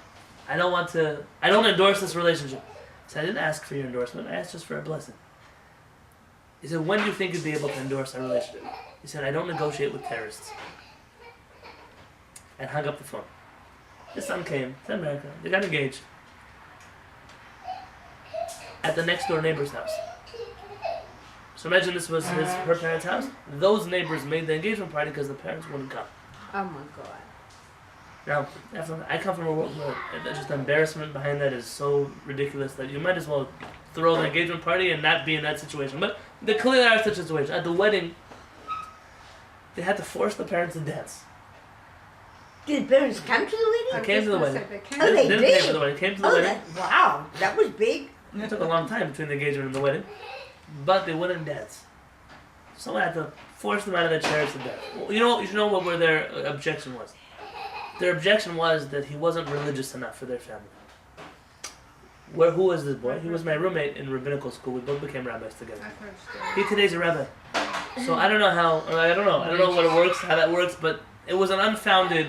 I don't endorse this relationship. So I didn't ask for your endorsement. I asked just for a blessing. He said, when do you think you'd be able to endorse our relationship? He said, I don't negotiate with terrorists. And hung up the phone. His son came to America. They got engaged. At the next door neighbor's house. So imagine this was her parents' house. Those neighbors made the engagement party because the parents wouldn't come. Oh my God. Now, I come from a world where just the embarrassment behind that is so ridiculous that you might as well throw the engagement party and not be in that situation. But they clearly are such a situation. At the wedding, they had to force the parents to dance. Did parents come to the wedding? They came to the wedding. Oh, they didn't pay did? for the wedding. Came to the Oh, wedding. wow. That was big. It took a long time between the engagement and the wedding. But they wouldn't dance. Someone had to force them out of their chairs to dance. Well, you know what their objection was? Their objection was that he wasn't religious enough for their family. Who was this boy? He was my roommate in rabbinical school. We both became rabbis together. He today's a rabbi. So I don't know what it works, how that works, but it was an unfounded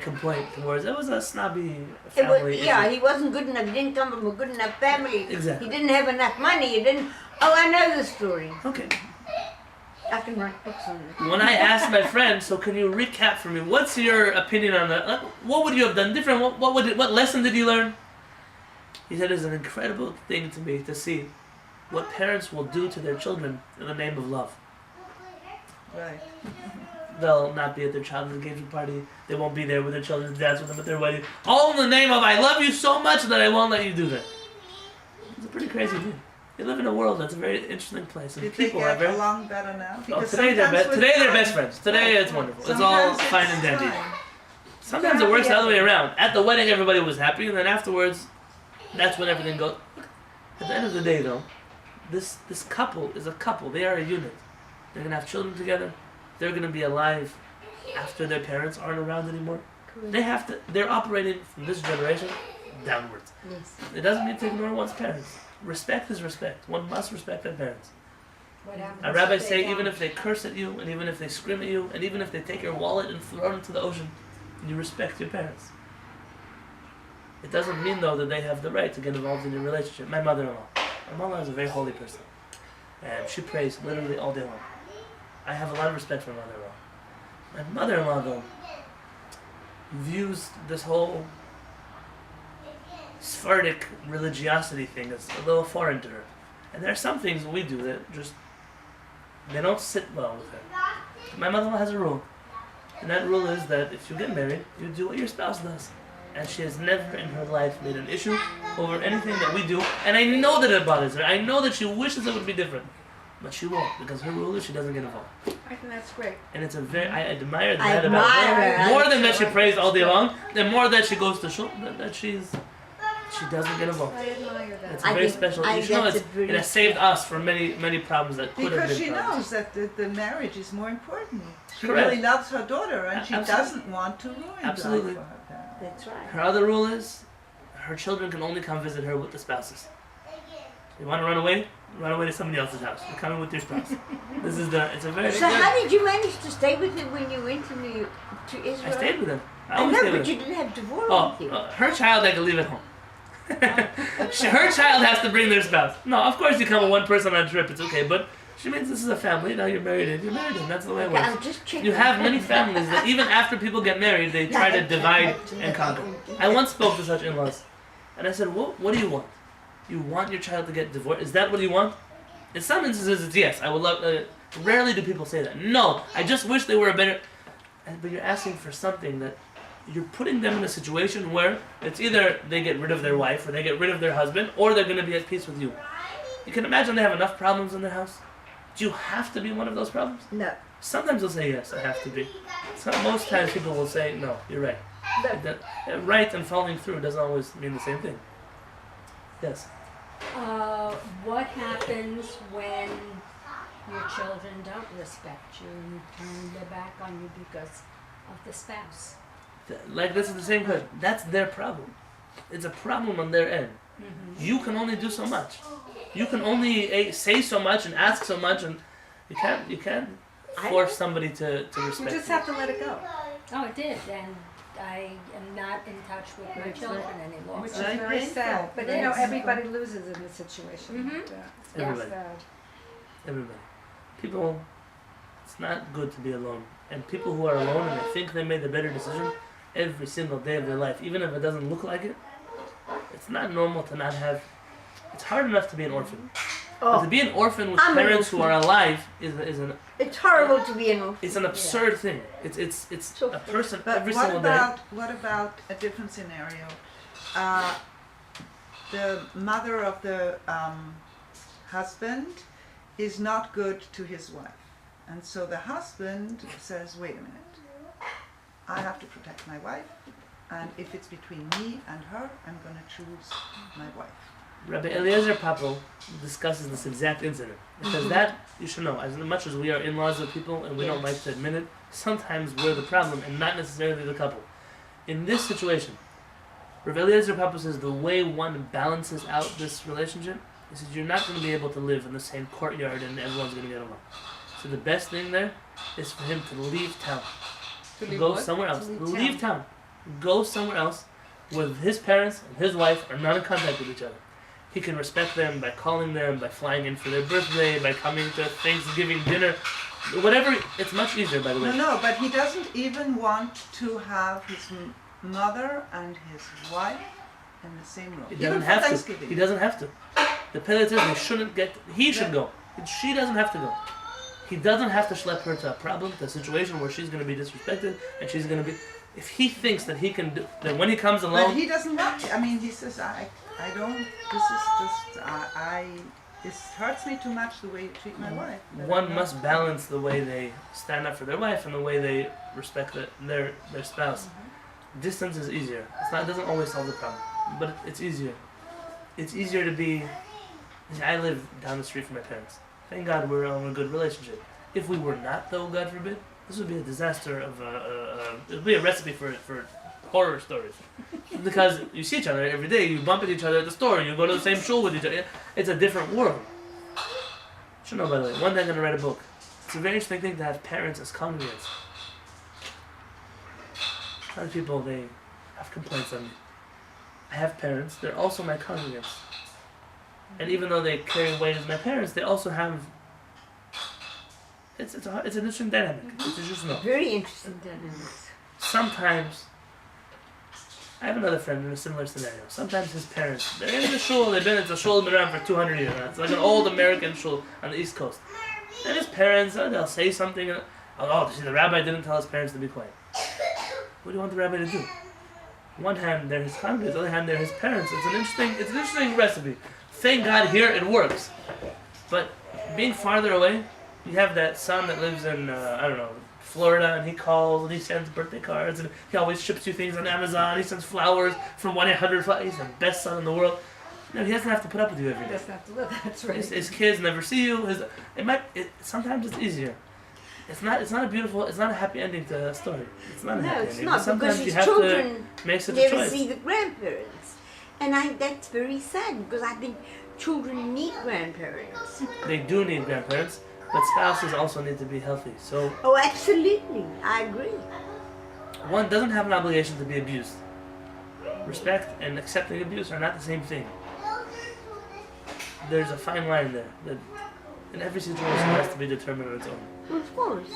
complaint towards it was a snobby family. He wasn't good enough. He didn't come from a good enough family. Exactly. He didn't have enough money. He didn't. Oh, I know the story. Okay. I can write books on it. When I asked my friend, so can you recap for me? What's your opinion on that? What would you have done different? What lesson did you learn? He said it's an incredible thing to me to see what parents will do to their children in the name of love. Right. They'll not be at their child's engagement party. They won't be there with their children to dance with them at their wedding. All in the name of I love you so much that I won't let you do that. It's a pretty crazy thing. They live in a world that's a very interesting place. And Did they people are get very... along better now? Today they're best friends. Today it's wonderful. It's all fine and dandy. fine. Sometimes it works the other way around. At the wedding everybody was happy, and then afterwards That's when everything goes. At the end of the day, though, this couple is a couple. They are a unit. They're gonna have children together. They're gonna be alive after their parents aren't around anymore. They have to. They're operating from this generation downwards. Yes. It doesn't mean to ignore one's parents. Respect is respect. One must respect their parents. What happens A rabbi if they say don't? even if they curse at you, and even if they scream at you, and even if they take your wallet and throw it into the ocean, you respect your parents. It doesn't mean though that they have the right to get involved in your relationship. My mother-in-law. My mother-in-law is a very holy person, and she prays literally all day long. I have a lot of respect for my mother-in-law. My mother-in-law though views this whole Sephardic religiosity thing as a little foreign to her, and there are some things we do that just they don't sit well with her. My mother-in-law has a rule, and that rule is that if you get married, you do what your spouse does. And she has never in her life made an issue over anything that we do. And I know that it bothers her. I know that she wishes it would be different. But she won't, because her rule is she doesn't get involved. I think that's great. And it's a very, I admire I that about admire her. her. More than that she prays all day long, the more that she goes to shul, that she doesn't get involved. I admire that. It's I very think- special. I You should know that's it a very has saved us from many, many problems that could have Because been she problems. knows that the marriage is more important. She Correct. really loves her daughter and she Absolutely. doesn't want to ruin Absolutely. life for her parents. That's right. Her other rule is, her children can only come visit her with the spouses. You want to run away? Run away to somebody else's house. You're coming with your spouse. It's a very So how did you manage to stay with him when you went to Israel? I stayed with him. I I always know, stayed but with him. you didn't have Devorah Oh, with you. her child I can leave at home. Her child has to bring their spouse. No, of course you come with one person on a trip, it's okay, but she means this is a family, now you're married in, that's the way it Okay, works. I'm just checking. You have many families that even after people get married, they try to divide and conquer. I once spoke to such in-laws, and I said, what do you want? You want your child to get divorced? Is that what you want? In some instances, it's yes. I would love. Rarely do people say that. No, I just wish they were a better. But you're asking for something that you're putting them in a situation where it's either they get rid of their wife or they get rid of their husband, or they're going to be at peace with you. You can imagine they have enough problems in their house. Do you have to be one of those problems? No. Sometimes they'll say yes, I have to be. Most times people will say no. You're right. No. Right and following through doesn't always mean the same thing. Yes. What happens when your children don't respect you and turn their back on you because of the spouse? Like this is the same question. That's their problem. It's a problem on their end. Mm-hmm. You can only do so much. You can only say so much and ask so much, and you can't force somebody to respect You just you. have to let it go. Oh, it did, and I am not in touch with my That's children anymore. Which is Very very painful. sad. But you Very know, painful. everybody loses in this situation. Mhm. Yeah, it's very Everybody. sad. Everybody. People, it's not good to be alone. And people who are alone and they think they made the better decision every single day of their life, even if it doesn't look like it, it's not normal to not have. It's hard enough to be an orphan. But to Oh, be an orphan with I'm an parents who are alive is it's horrible to be an orphan. it's an absurd thing. It's So a person But every what single day. about a different scenario? The mother of the husband is not good to his wife. And so the husband says, wait a minute, I have to protect my wife, and if it's between me and her, I'm going to choose my wife. Rabbi Eliezer Papo discusses this exact incident. Because that, you should know, as much as we are in-laws with people and we don't like to admit it, sometimes we're the problem and not necessarily the couple. In this situation, Rabbi Eliezer Papo says the way one balances out this relationship is that you're not going to be able to live in the same courtyard and everyone's going to get along. So the best thing there is for him to leave town. To Go what? somewhere else. To leave Leave town. Go somewhere else where his parents and his wife are not in contact with each other. He can respect them by calling them, by flying in for their birthday, by coming to Thanksgiving dinner. Whatever, it's much easier, by the way. No, but he doesn't even want to have his mother and his wife in the same room. He Even doesn't for have to. Thanksgiving. He doesn't have to. The Pele says they shouldn't get. He should go. She doesn't have to go. He doesn't have to schlep her to a problem, to a situation where she's going to be disrespected and she's going to be. If he thinks that he can do, then when he comes But alone, he doesn't want to. I mean, he says, I don't, this is just, this hurts me too much the way you treat my wife. But one I'm must not- balance the way they stand up for their wife and the way they respect their spouse. Distance is easier. It doesn't always solve the problem, but it's easier. it's easier to be. I live down the street from my parents. Thank God we're in a good relationship. If we were not, though, God forbid, this would be a disaster of it would be a recipe for horror stories. Because you see each other every day, you bump into each other at the store, you go to the same shul with each other. It's a different world. You should know, by the way, one day I'm going to write a book. It's a very interesting thing to have parents as congregants. A lot of people, they have complaints on me. I have parents, they're also my congregants. And even though they carry weight as my parents, they also have... It's an interesting dynamic. It's just no. Very interesting dynamics. Sometimes, I have another friend in a similar scenario. Sometimes his parents, they're in the shul, it's a shul been around for 200 years. It's like an old American shul on the East Coast. And his parents, they'll say something, see, the rabbi didn't tell his parents to be quiet. What do you want the rabbi to do? On one hand, they're his congregants, on the other hand, they're his parents. It's an interesting recipe. Thank God here it works. But being farther away, you have that son that lives in, Florida, and he calls, and he sends birthday cards, and he always ships you things on Amazon, he sends flowers from 1-800, he's the best son in the world. No, he doesn't have to put up with you every He day. doesn't have to live. That's right. His kids never see you. Sometimes it's easier. It's not a happy ending to a story. It's not a No, happy it's ending. not, But sometimes because you his have children to make such a never choice. see the grandparents. And that's very sad, because I think children need grandparents. They do need grandparents, but spouses also need to be healthy. So Oh, absolutely. I agree. one doesn't have an obligation to be abused. Respect and accepting abuse are not the same thing. There's a fine line there that in every situation has to be determined on its own. Of course.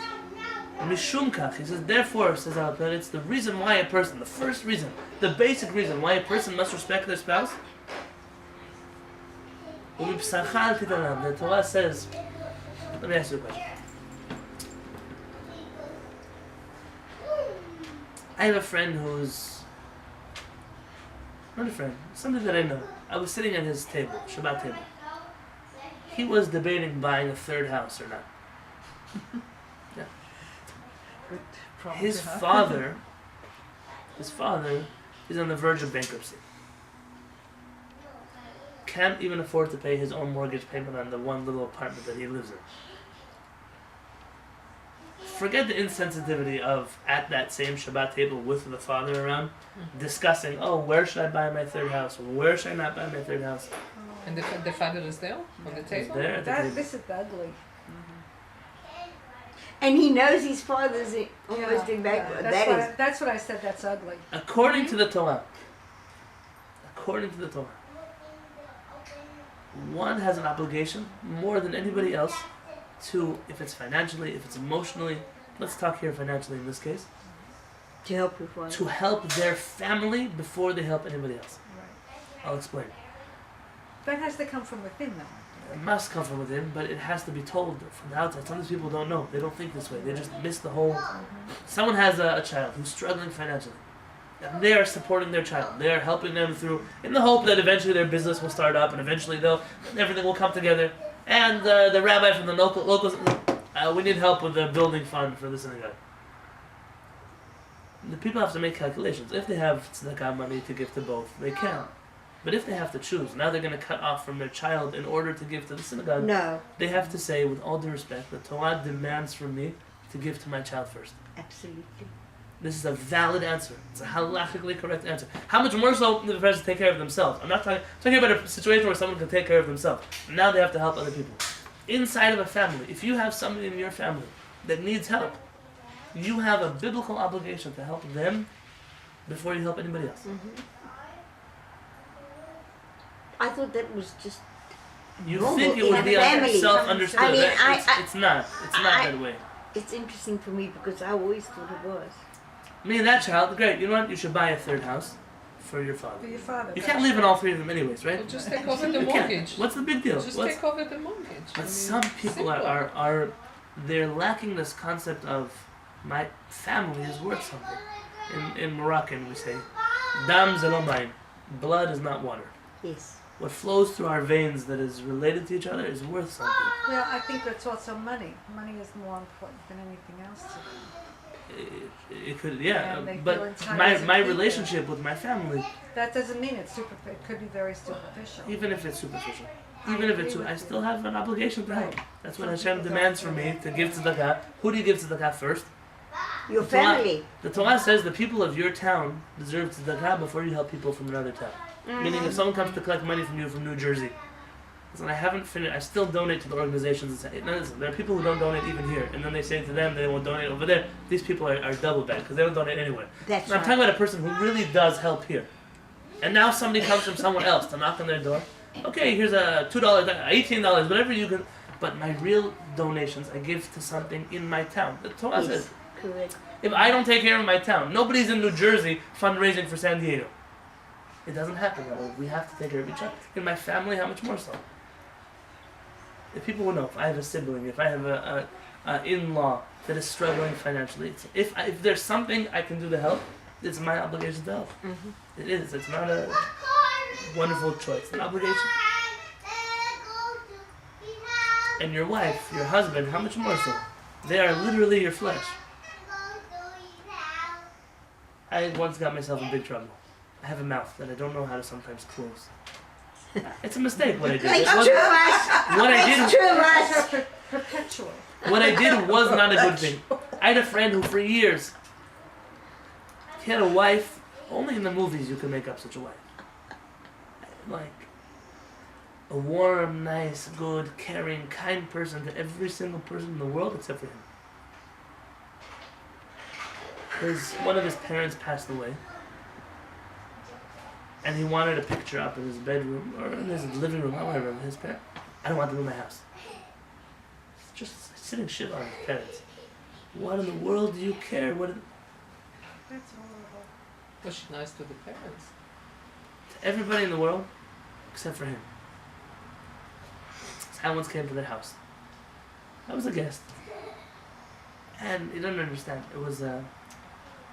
Mishum kach, he says, therefore, says Al, it's the reason why a person, the first reason, the basic reason why a person must respect their spouse. The Torah says, let me ask you a question. I have a friend who's, not a friend, somebody that I know. I was sitting at his table, Shabbat table. He was debating buying a third house or not. Yeah. Good problem His to have. father is on the verge of bankruptcy. Can't even afford to pay his own mortgage payment on the one little apartment that he lives in. Forget the insensitivity of at that same Shabbat table with the father around, discussing, where should I buy my third house? Where should I not buy my third house? And the father is there on the He's table? there at the table. This is ugly. And he knows his father's almost in bankrupt. That's what I said. That's ugly. According to the Torah, one has an obligation more than anybody else to, if it's financially, if it's emotionally, let's talk here financially in this case, To help your father. to help their family before they help anybody else. Right. I'll explain. That has to come from within, though. It must come from within, but it has to be told from the outside. Sometimes people don't know. They don't think this way. They just miss the whole... Someone has a child who's struggling financially. And they are supporting their child. They are helping them through, in the hope that eventually their business will start up and eventually everything will come together. And the rabbi from the local we need help with the building fund for the synagogue. The people have to make calculations. If they have tzedakah money to give to both, they can. But if they have to choose, now they're going to cut off from their child in order to give to the synagogue. No, They have to say, with all due respect, the Torah demands from me to give to my child first. absolutely. This is a valid answer. It's a halachically correct answer. How much more so the person take care of themselves? I'm not talking about a situation where someone can take care of themselves. Now they have to help other people. Inside of a family, if you have somebody in your family that needs help, you have a biblical obligation to help them before you help anybody else. I thought that was just You normal think it in would a be family. self-understood. I mean, It's not. It's not that way. It's interesting for me because I always thought it was. Me and that child, great. You know what? You should buy a third house for your father. For your father. You can't live in all three of them anyways, right? Well, just take over the You can't. mortgage. What's the big deal? Just What's- take over the mortgage. I But mean, some people simple. are they're lacking this concept of my family is worth something. In Moroccan we say, dam zelo mayim. Blood is not water. Yes. What flows through our veins that is related to each other is worth something. Well, I think that's also money. Money is more important than anything else to them. It could, yeah. And they But feel entitled my to keep it. relationship with my family, That doesn't mean it's super. It could be very superficial. even if it's superficial, I even if agree it's, with I you. still have an obligation to help. Right. That's what Some Hashem people demands don't from do me that. to give tzedakah. Who do you give tzedakah first? Your The Torah- family. The Torah says the people of your town deserve tzedakah before you help people from another town. Meaning, if someone comes to collect money from you from New Jersey, listen, I haven't finished. I still donate to the organizations. And say, no, listen, there are people who don't donate even here, and then they say to them they won't donate over there. These people are double bad because they don't donate anywhere. That's And I'm right. talking about a person who really does help here, and now somebody comes from somewhere else to knock on their door. Okay, here's a $2, $18, whatever you can. But my real donations I give to something in my town. The Torah Yes. says, Correct. if I don't take care of my town, nobody's in New Jersey fundraising for San Diego. It doesn't happen that way. We have to take care of each other. In my family, how much more so? If people would know, if I have a sibling, if I have a in-law that is struggling financially, if there's something I can do to help, it's my obligation to help. It is. It's not a wonderful choice. It's an obligation. And your wife, your husband, how much more so? They are literally your flesh. I once got myself in big trouble. I have a mouth that I don't know how to sometimes close. It's a mistake what I did. It It's wasn't- too much. what I It's did, too much. They're perpetual. what I did was not a good thing. I had a friend who, for years, he had a wife. Only in the movies you can make up such a wife. Like a warm, nice, good, caring, kind person to every single person in the world except for him. One of his parents passed away, and he wanted a picture up in his bedroom or in his living room, whatever, of his parents. I don't want them in my house. Just sitting shit on his parents. What in the world do you care? That's horrible. Was she nice to the parents? To everybody in the world except for him. So I once came to their house. I was a guest. And you don't understand. It was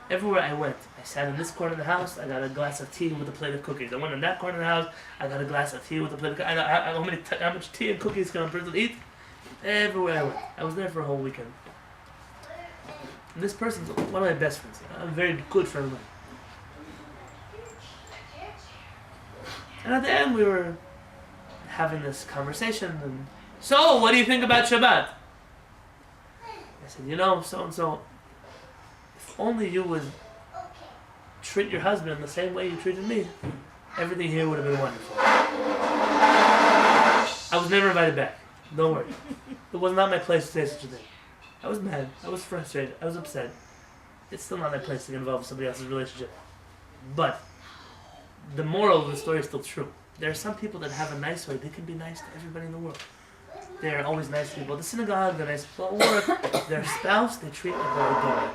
everywhere I went. I sat in this corner of the house. I got a glass of tea with a plate of cookies. I went in that corner of the house. I got a glass of tea with a plate of cookies. How much tea and cookies can a person eat? Everywhere I went. I was there for a whole weekend. And this person's one of my best friends. A very good friend of mine. And at the end, we were having this conversation. And so, what do you think about Shabbat? I said, so and so. If only you would treat your husband the same way you treated me, everything here would have been wonderful. I was never invited back. Don't worry. It was not my place to say such a thing. I was mad. I was frustrated. I was upset. It's still not my place to get involved with somebody else's relationship. But the moral of the story is still true. There are some people that have a nice way. They can be nice to everybody in the world. They are always nice people at the synagogue. They're nice people at work. Their spouse, they treat like they're a dog.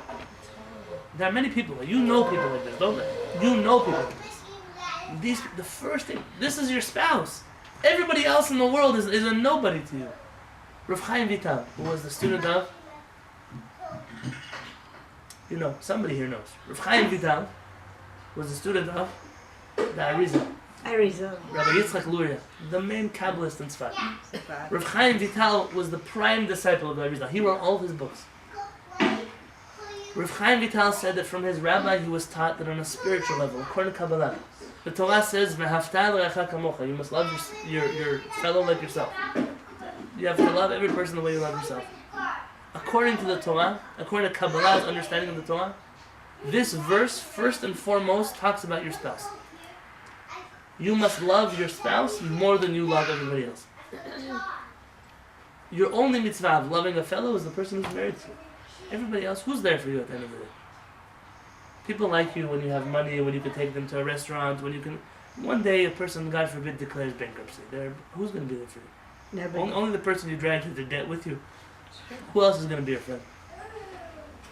There are many people. You know people like this, don't they? You know people like this. The first thing, this is your spouse. Everybody else in the world is a nobody to you. Rav Chaim Vital, who was the student of, somebody here knows. Rav Chaim Vital was the student of the Arizal. Rabbi Yitzchak Luria, the main Kabbalist in Tzfat. Rav Chaim Vital was the prime disciple of the Arizal. He wrote all of his books. Rav Chaim Vital said that from his rabbi he was taught that on a spiritual level, according to Kabbalah, the Torah says, "V'hafta l'recha kamocha." You must love your fellow like yourself. You have to love every person the way you love yourself. According to the Torah, according to Kabbalah's understanding of the Torah, this verse first and foremost talks about your spouse. You must love your spouse more than you love everybody else. Your only mitzvah of loving a fellow is the person who's married to you. Everybody else, who's there for you at the end of the day? People like you when you have money, when you can take them to a restaurant, when you can... One day a person, God forbid, declares bankruptcy. Who's going to be there for you? Nobody. Only the person you dragged into debt with you. Who else is going to be your friend?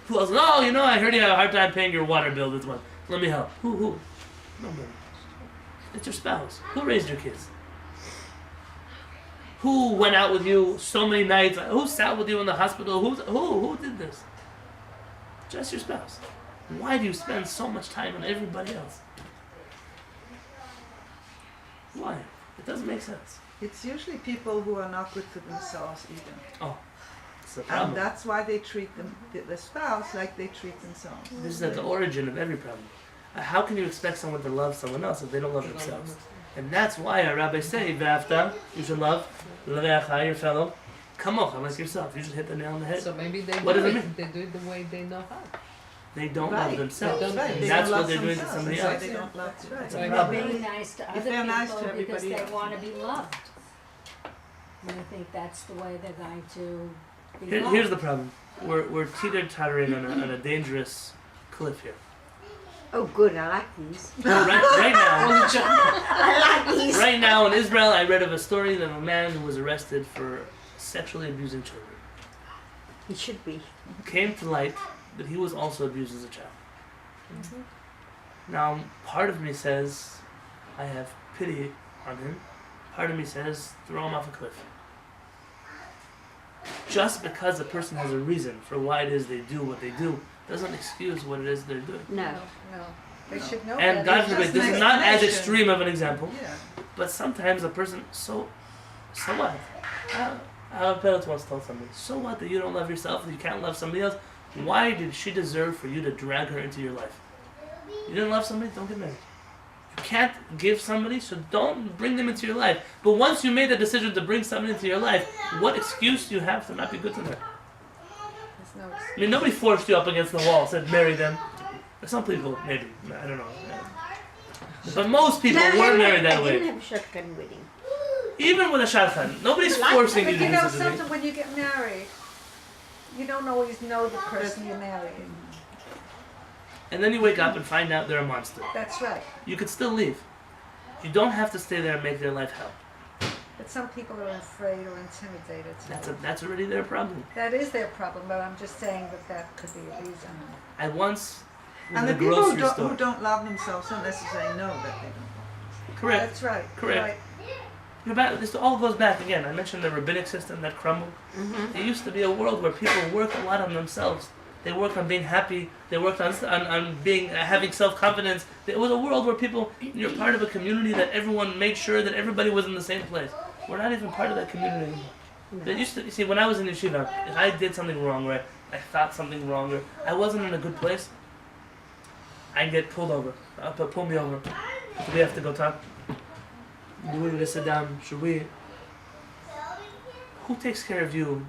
Who else? Oh, I heard you have a hard time paying your water bill this month. Let me help. Who? Nobody. It's your spouse. Who raised your kids? Who went out with you so many nights? Who sat with you in the hospital? Who did this? Just your spouse. Why do you spend so much time on everybody else? Why? It doesn't make sense. It's usually people who are not good for themselves either. Oh. is a And problem. that's why they treat the spouse like they treat themselves. This is at the origin of every problem. How can you expect someone to love someone else if they don't love themselves? And that's why our rabbis say, "V'afta," you should love l'reacha, your fellow, kamocha, like yourself. You should hit the nail on the head. So maybe they What do does it it. mean? They do it the way they know how. They don't Right. love themselves. They don't- And They that's don't what love they're doing to themselves, somebody that's why else. they don't love That's themselves. right. problem. Being nice to other they're nice people to because everybody they else. want to be loved. And I think that's the way they're going to be Here's loved. the problem. We're teeter-tottering on a dangerous cliff here. Oh, good. I like these. Right now, I like these. right now in Israel, I read of a story of a man who was arrested for sexually abusing children. He should be. Came to light that he was also abused as a child. Now, part of me says, I have pity on him. Part of me says, throw him off a cliff. Just because a person has a reason for why it is they do what they do, doesn't excuse what it is they're doing. No. No, they should know And that. God It's forbid, just this is an not as explanation. extreme of an example, Yeah. but sometimes a person, so what? Our parents once told somebody, so what that you don't love yourself, that you can't love somebody else? Why did she deserve for you to drag her into your life? You didn't love somebody, don't get married. You can't give somebody, so don't bring them into your life. But once you made the decision to bring somebody into your life, what excuse do you have to not be good to them? There's no I mean, nobody forced you up against the wall, said marry them. Some people, maybe, I don't know. But most people weren't married that I way. didn't have a shotgun wedding. Even with a shotgun, nobody's Like- forcing But you to you do know such a thing. something, when you get married, you don't always know the person you're marrying. And then you wake up and find out they're a monster. That's right. You could still leave. You don't have to stay there and make their life hell. But some people are afraid or intimidated. That's already their problem. That is their problem, but I'm just saying that that could be a reason. I once was And in the a people grocery store. who don't love themselves don't necessarily know that they don't. Correct. That's right. Correct. Right. This all goes back again. I mentioned the rabbinic system that crumbled. It used to be a world where people worked a lot on themselves. They worked on being happy. They worked on being having self-confidence. It was a world where people, you're part of a community that everyone made sure that everybody was in the same place. We're not even part of that community anymore. They used to, you see, when I was in yeshiva, if I did something wrong or I thought something wrong or I wasn't in a good place, I'd get pulled over. Pull me over. Do we have to go talk? Do we need to sit down? Should we? Who takes care of you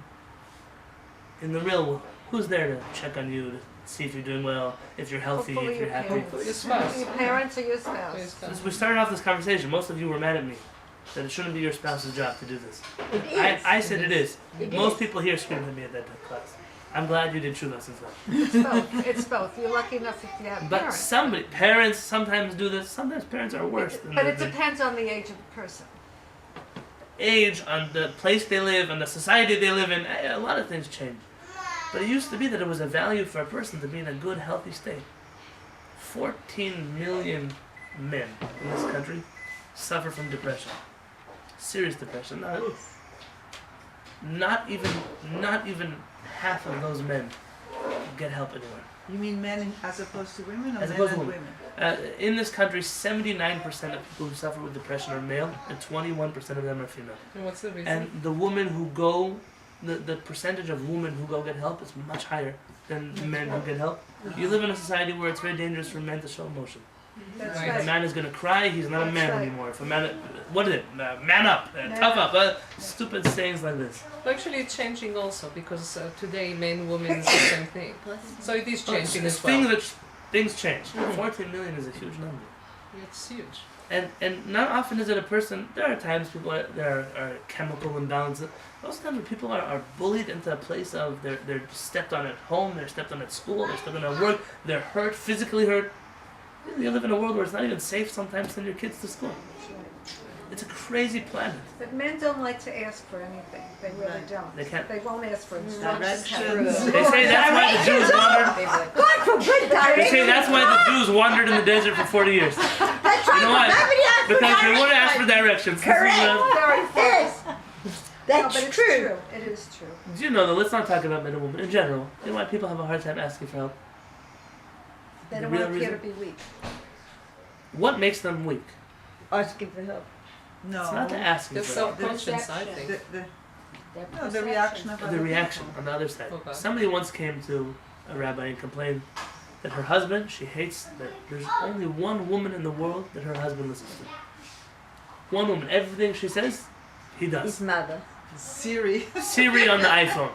in the real world? Who's there to check on you, to see if you're doing well, if you're healthy, Hopefully if you're your happy? parents. Your spouse. Your parents or your Your spouse. spouse. Since we started off this conversation, most of you were mad at me that it shouldn't be your spouse's job to do this. It is. I said it is. It Most is. people here screamed at me at that class. I'm glad you did true lessons though. It's both. It's both. You're lucky enough if you have But parents. parents sometimes do this. Sometimes parents are worse than But the, it depends on the age of the person. age, on the place they live, on the society they live in. A lot of things change. But it used to be that it was a value for a person to be in a good, healthy state. 14 million men in this country suffer from depression. Serious depression. Not even half of those men get help anywhere. You mean men as opposed to women, or As men opposed to and women. women? In this country, 79% of people who suffer with depression are male, and 21% of them are female. And what's the reason? And the women who go, the percentage of women who go get help is much higher than men who get help. You live in a society where it's very dangerous for men to show emotion. That's Right. If a right. man is going to cry, he's not a That's man right. anymore. If a man, what is it? Man up, tough up, stupid sayings like this. Well, actually, it's changing also because today men, women, is the same thing. So it is changing as well. Things change. 14 million is a huge number. It's huge. And not often is it a person. There are times there are chemical imbalances. Most times people are bullied into a place of they're stepped on at home, they're stepped on at school, they're stepped on at work, they're hurt, physically hurt. You live in a world where it's not even safe sometimes to send your kids to school. It's a crazy planet. But men don't like to ask for anything. They really don't. They can't. They won't ask for instructions. Directions. They say that's why the Jews wandered. God forbid, They say directions. that's why the Jews wandered in the desert for 40 years. That's right. You know why? Nobody asked for Because they want to ask for directions. directions. This is, Correct. Yes. No, That's but it's true. true. It is true. do you know though? Let's not talk about men and women in general. You know why people have a hard time asking for help? They The don't real want to appear to reason? be weak. What makes them weak? Asking for help. No. It's not the asking The for help. self-conscious, I Perception. think. their No, perception. the reaction of The other reaction people. on the other side. Okay. Somebody once came to a rabbi and complained that her husband, she hates that there's only one woman in the world that her husband listens to. One woman. Everything she says, he His does. mother. Siri. Siri on the iPhone.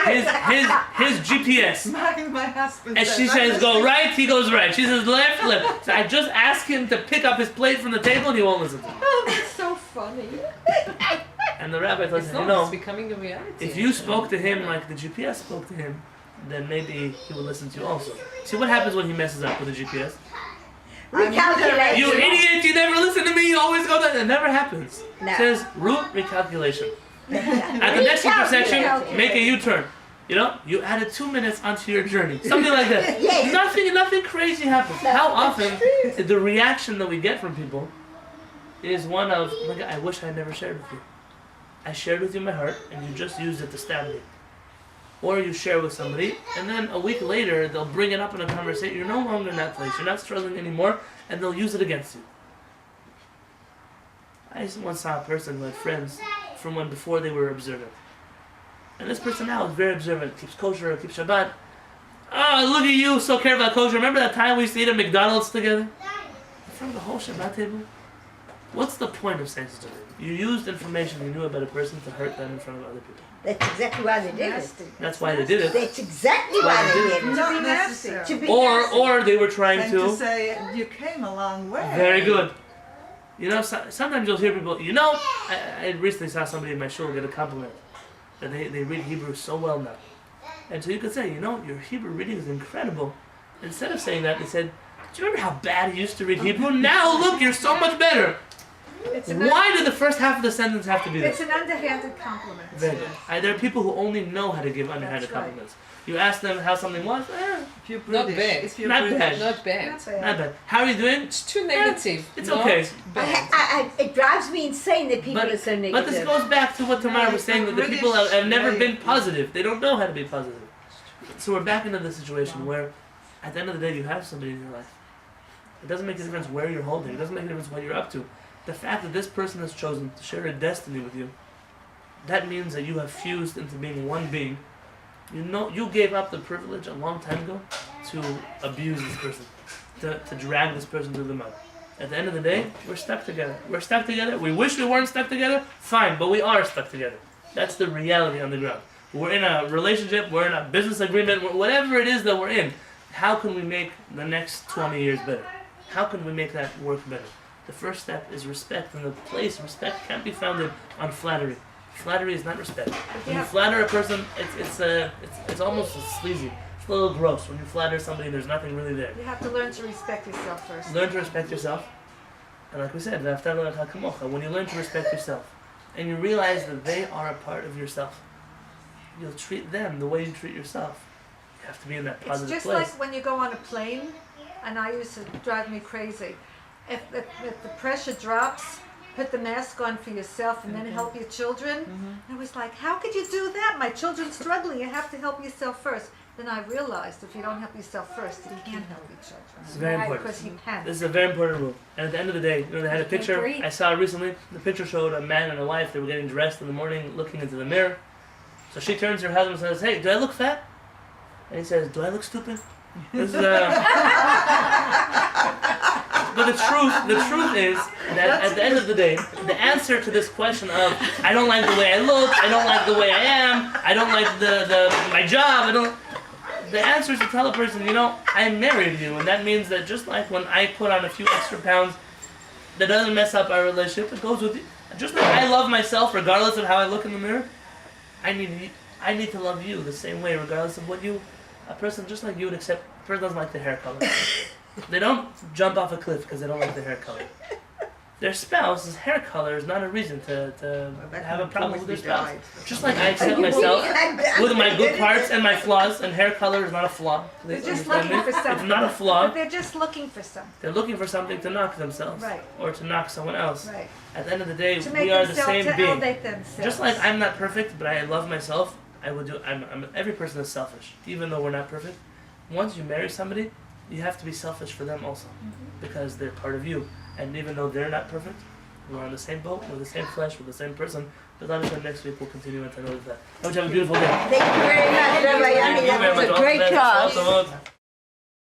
His GPS. My husband And she says go right, he goes right. She says left, left. So I just ask him to pick up his plate from the table and he won't listen to me. Oh, that's so funny. And the rabbi tells It's him, not, it's becoming a reality. if you spoke to him like the GPS spoke to him, then maybe he will listen to you also. See what happens when he messes up with the GPS? Recalculate. You idiot, you never listen to me, you always go there. It never happens. No. It says route recalculation. At the next intersection, make a U-turn. You know, you added 2 minutes onto your journey. Something like that. Yes. Nothing crazy happens. How often the reaction that we get from people is one of, oh my God, I wish I never shared with you. I shared with you my heart and you just used it to stab me. Or you share with somebody and then a week later they'll bring it up in a conversation. You're no longer in that place. You're not struggling anymore and they'll use it against you. I once saw a person who had friends from when before they were observant. And this person now is very observant, keeps kosher, keeps Shabbat. Oh, look at you, so care about kosher. Remember that time we used to eat at McDonald's together? In front of the whole Shabbat table? What's the point of saying such a thing? You used information you knew about a person to hurt them in front of other people. That's exactly why they did it. Nasty. That's why they did it. That's exactly why they did it. Not be nasty. necessarily. To be nasty. Or they were trying And to say, you came a long way. Very good. You know, sometimes you'll hear people, you know, I recently saw somebody in my shul get a compliment that they read Hebrew so well now. And so you could say, you know, your Hebrew reading is incredible. Instead of saying that, they said, do you remember how bad you used to read Hebrew? Now look, you're so much better. It's an Why did the first half of the sentence have to be It's this? an underhanded compliment. Very good. There are people who only know how to give underhanded That's right. compliments. You ask them how something was, If you're Not British, bad. if you're Not British, bad. Not bad. Not bad. not bad. How are you doing? It's too negative. It's not okay. Bad. It drives me insane that people are so negative. But this goes back to what Tamara was saying, that the people have never British been way. positive. They don't know how to be positive. So we're back into the situation where at the end of the day you have somebody in your life. It doesn't make a difference where you're holding. It doesn't make a difference what you're up to. The fact that this person has chosen to share a destiny with you, that means that you have fused into being one being. You know, you gave up the privilege a long time ago to abuse this person, to drag this person through the mud. At the end of the day, we're stuck together. We're stuck together. We wish we weren't stuck together. Fine, but we are stuck together. That's the reality on the ground. We're in a relationship. We're in a business agreement. Whatever it is that we're in, how can we make the next 20 years better? How can we make that work better? The first step is respect, and the place respect can't be founded on flattery. Flattery is not respect. When you flatter a person, it's almost sleazy. It's a little gross. When you flatter somebody, there's nothing really there. You have to learn to respect yourself first. Learn to respect yourself. And like we said, when you learn to respect yourself, and you realize that they are a part of yourself, you'll treat them the way you treat yourself. You have to be in that It's positive just place. like when you go on a plane, and I used to drive me crazy. If the pressure drops, put the mask on for yourself and then help your children. And I was like, how could you do that? My children's struggling. You have to help yourself first. Then I realized if you don't help yourself first, you can't help your children. It's very important. Because you can't. This is a very important rule. And at the end of the day, they had a picture Agreed. I saw recently. The picture showed a man and a wife. They were getting dressed in the morning, looking into the mirror. So she turns to her husband and says, "Hey, do I look fat?" And he says, "Do I look stupid?" This is But the truth is that at the end of the day, the answer to this question of I don't like the way I look, I don't like the way I am, I don't like my job, the answer is to tell a person, you know, I married you, and that means that just like when I put on a few extra pounds, that doesn't mess up our relationship, it goes with you. Just like I love myself regardless of how I look in the mirror, I need to love you the same way regardless of what a person just like you would accept. A person doesn't like the hair color. They don't jump off a cliff because they don't like the hair color. Their spouse's hair color is not a reason to have a problem with their spouse. Just like I accept myself with my good parts and my flaws, and hair color is not a flaw. They're Please just understand looking me. for something. It's not a flaw. But they're just looking for something. They're looking for something to knock themselves, Right. or to knock someone else. Right. At the end of the day, To make we are the themselves, same to being. elevate themselves. Just like I'm not perfect, but I love myself. I will do. Every person is selfish, even though we're not perfect. Once you marry somebody, you have to be selfish for them also, because they're part of you. And even though they're not perfect, We're on the same boat, we're the same flesh, we're the same person. But next week we'll continue into another that. Have a beautiful day. Thank you very much, Rabbi Yanni. Thank you very That was much. a great All the best. class. All the best.